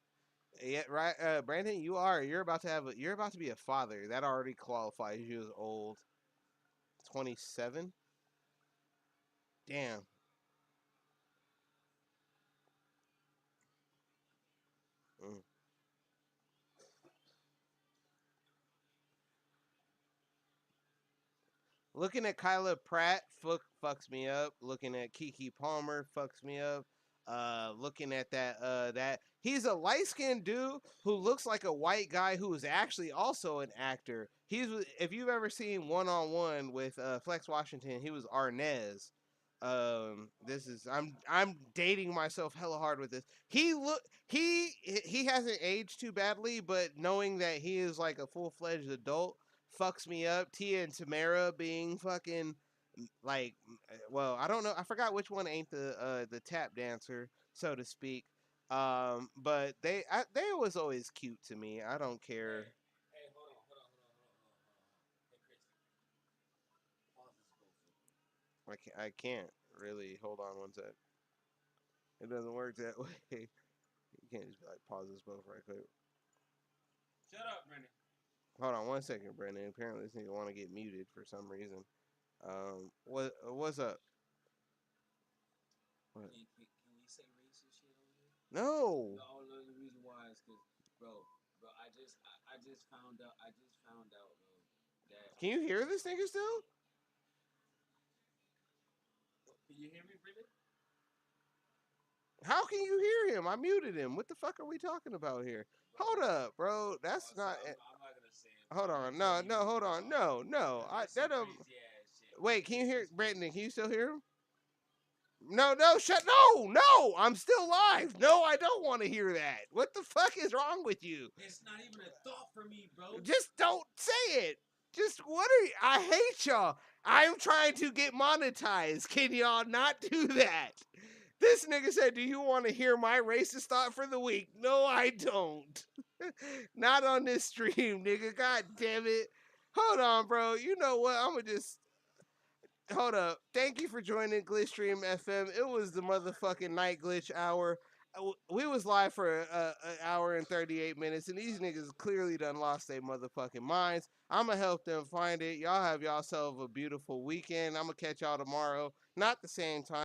Yeah, right. Brandon, you're about to be a father. That already qualifies you as old. 27. Damn. Mm. Looking at Kyla Pratt fucks me up. Looking at Kiki Palmer fucks me up. Looking at that he's a light skinned dude who looks like a white guy who is actually also an actor. If you've ever seen One on One with Flex Washington, he was Arnez. This is I'm dating myself hella hard with this. He hasn't aged too badly, but knowing that he is like a full fledged adult fucks me up. Tia and Tamara being fucking like, well, I don't know. I forgot which one ain't the tap dancer, so to speak. But they was always cute to me. I don't care. Hey, hold on. Hey, Chris, pause this bullshit. I can't really. Hold on one sec. It doesn't work that way. You can't just be like pause this both right quick. Shut up, Brendan. Hold on one second, Brendan. Apparently this nigga want to get muted for some reason. What's up? What? Can we say racist shit on here? No. No, the reason why is because, bro, I just found out, bro, that. Can you hear this nigga still? Can you hear me, Brendan? How can you hear him? I muted him. What the fuck are we talking about here? Bro, Hold up, bro. That's not. I'm not gonna say it, bro. Hold I'm on. gonna tell No, you no. who Hold you on. are. No, no. Cause that's That some crazy ass shit, Wait. bro. Can you hear Brandon? Can you still hear him? No, no. Shut. No, no. I'm still live. No, I don't want to hear that. What the fuck is wrong with you? It's not even a thought for me, bro. Just don't say it. Just what are you? I hate y'all. I'm trying to get monetized. Can y'all not do that? This nigga said, "Do you want to hear my racist thought for the week?" No, I don't. Not on this stream, nigga. God damn it. Hold on, bro. You know what? I'm gonna just hold up. Thank you for joining GlitchStream FM. It was the motherfucking night glitch hour. We was live for an hour and 38 minutes, and these niggas clearly done lost their motherfucking minds. I'm gonna help them find it. Y'all have yourself a beautiful weekend. I'm gonna catch y'all tomorrow, not the same time.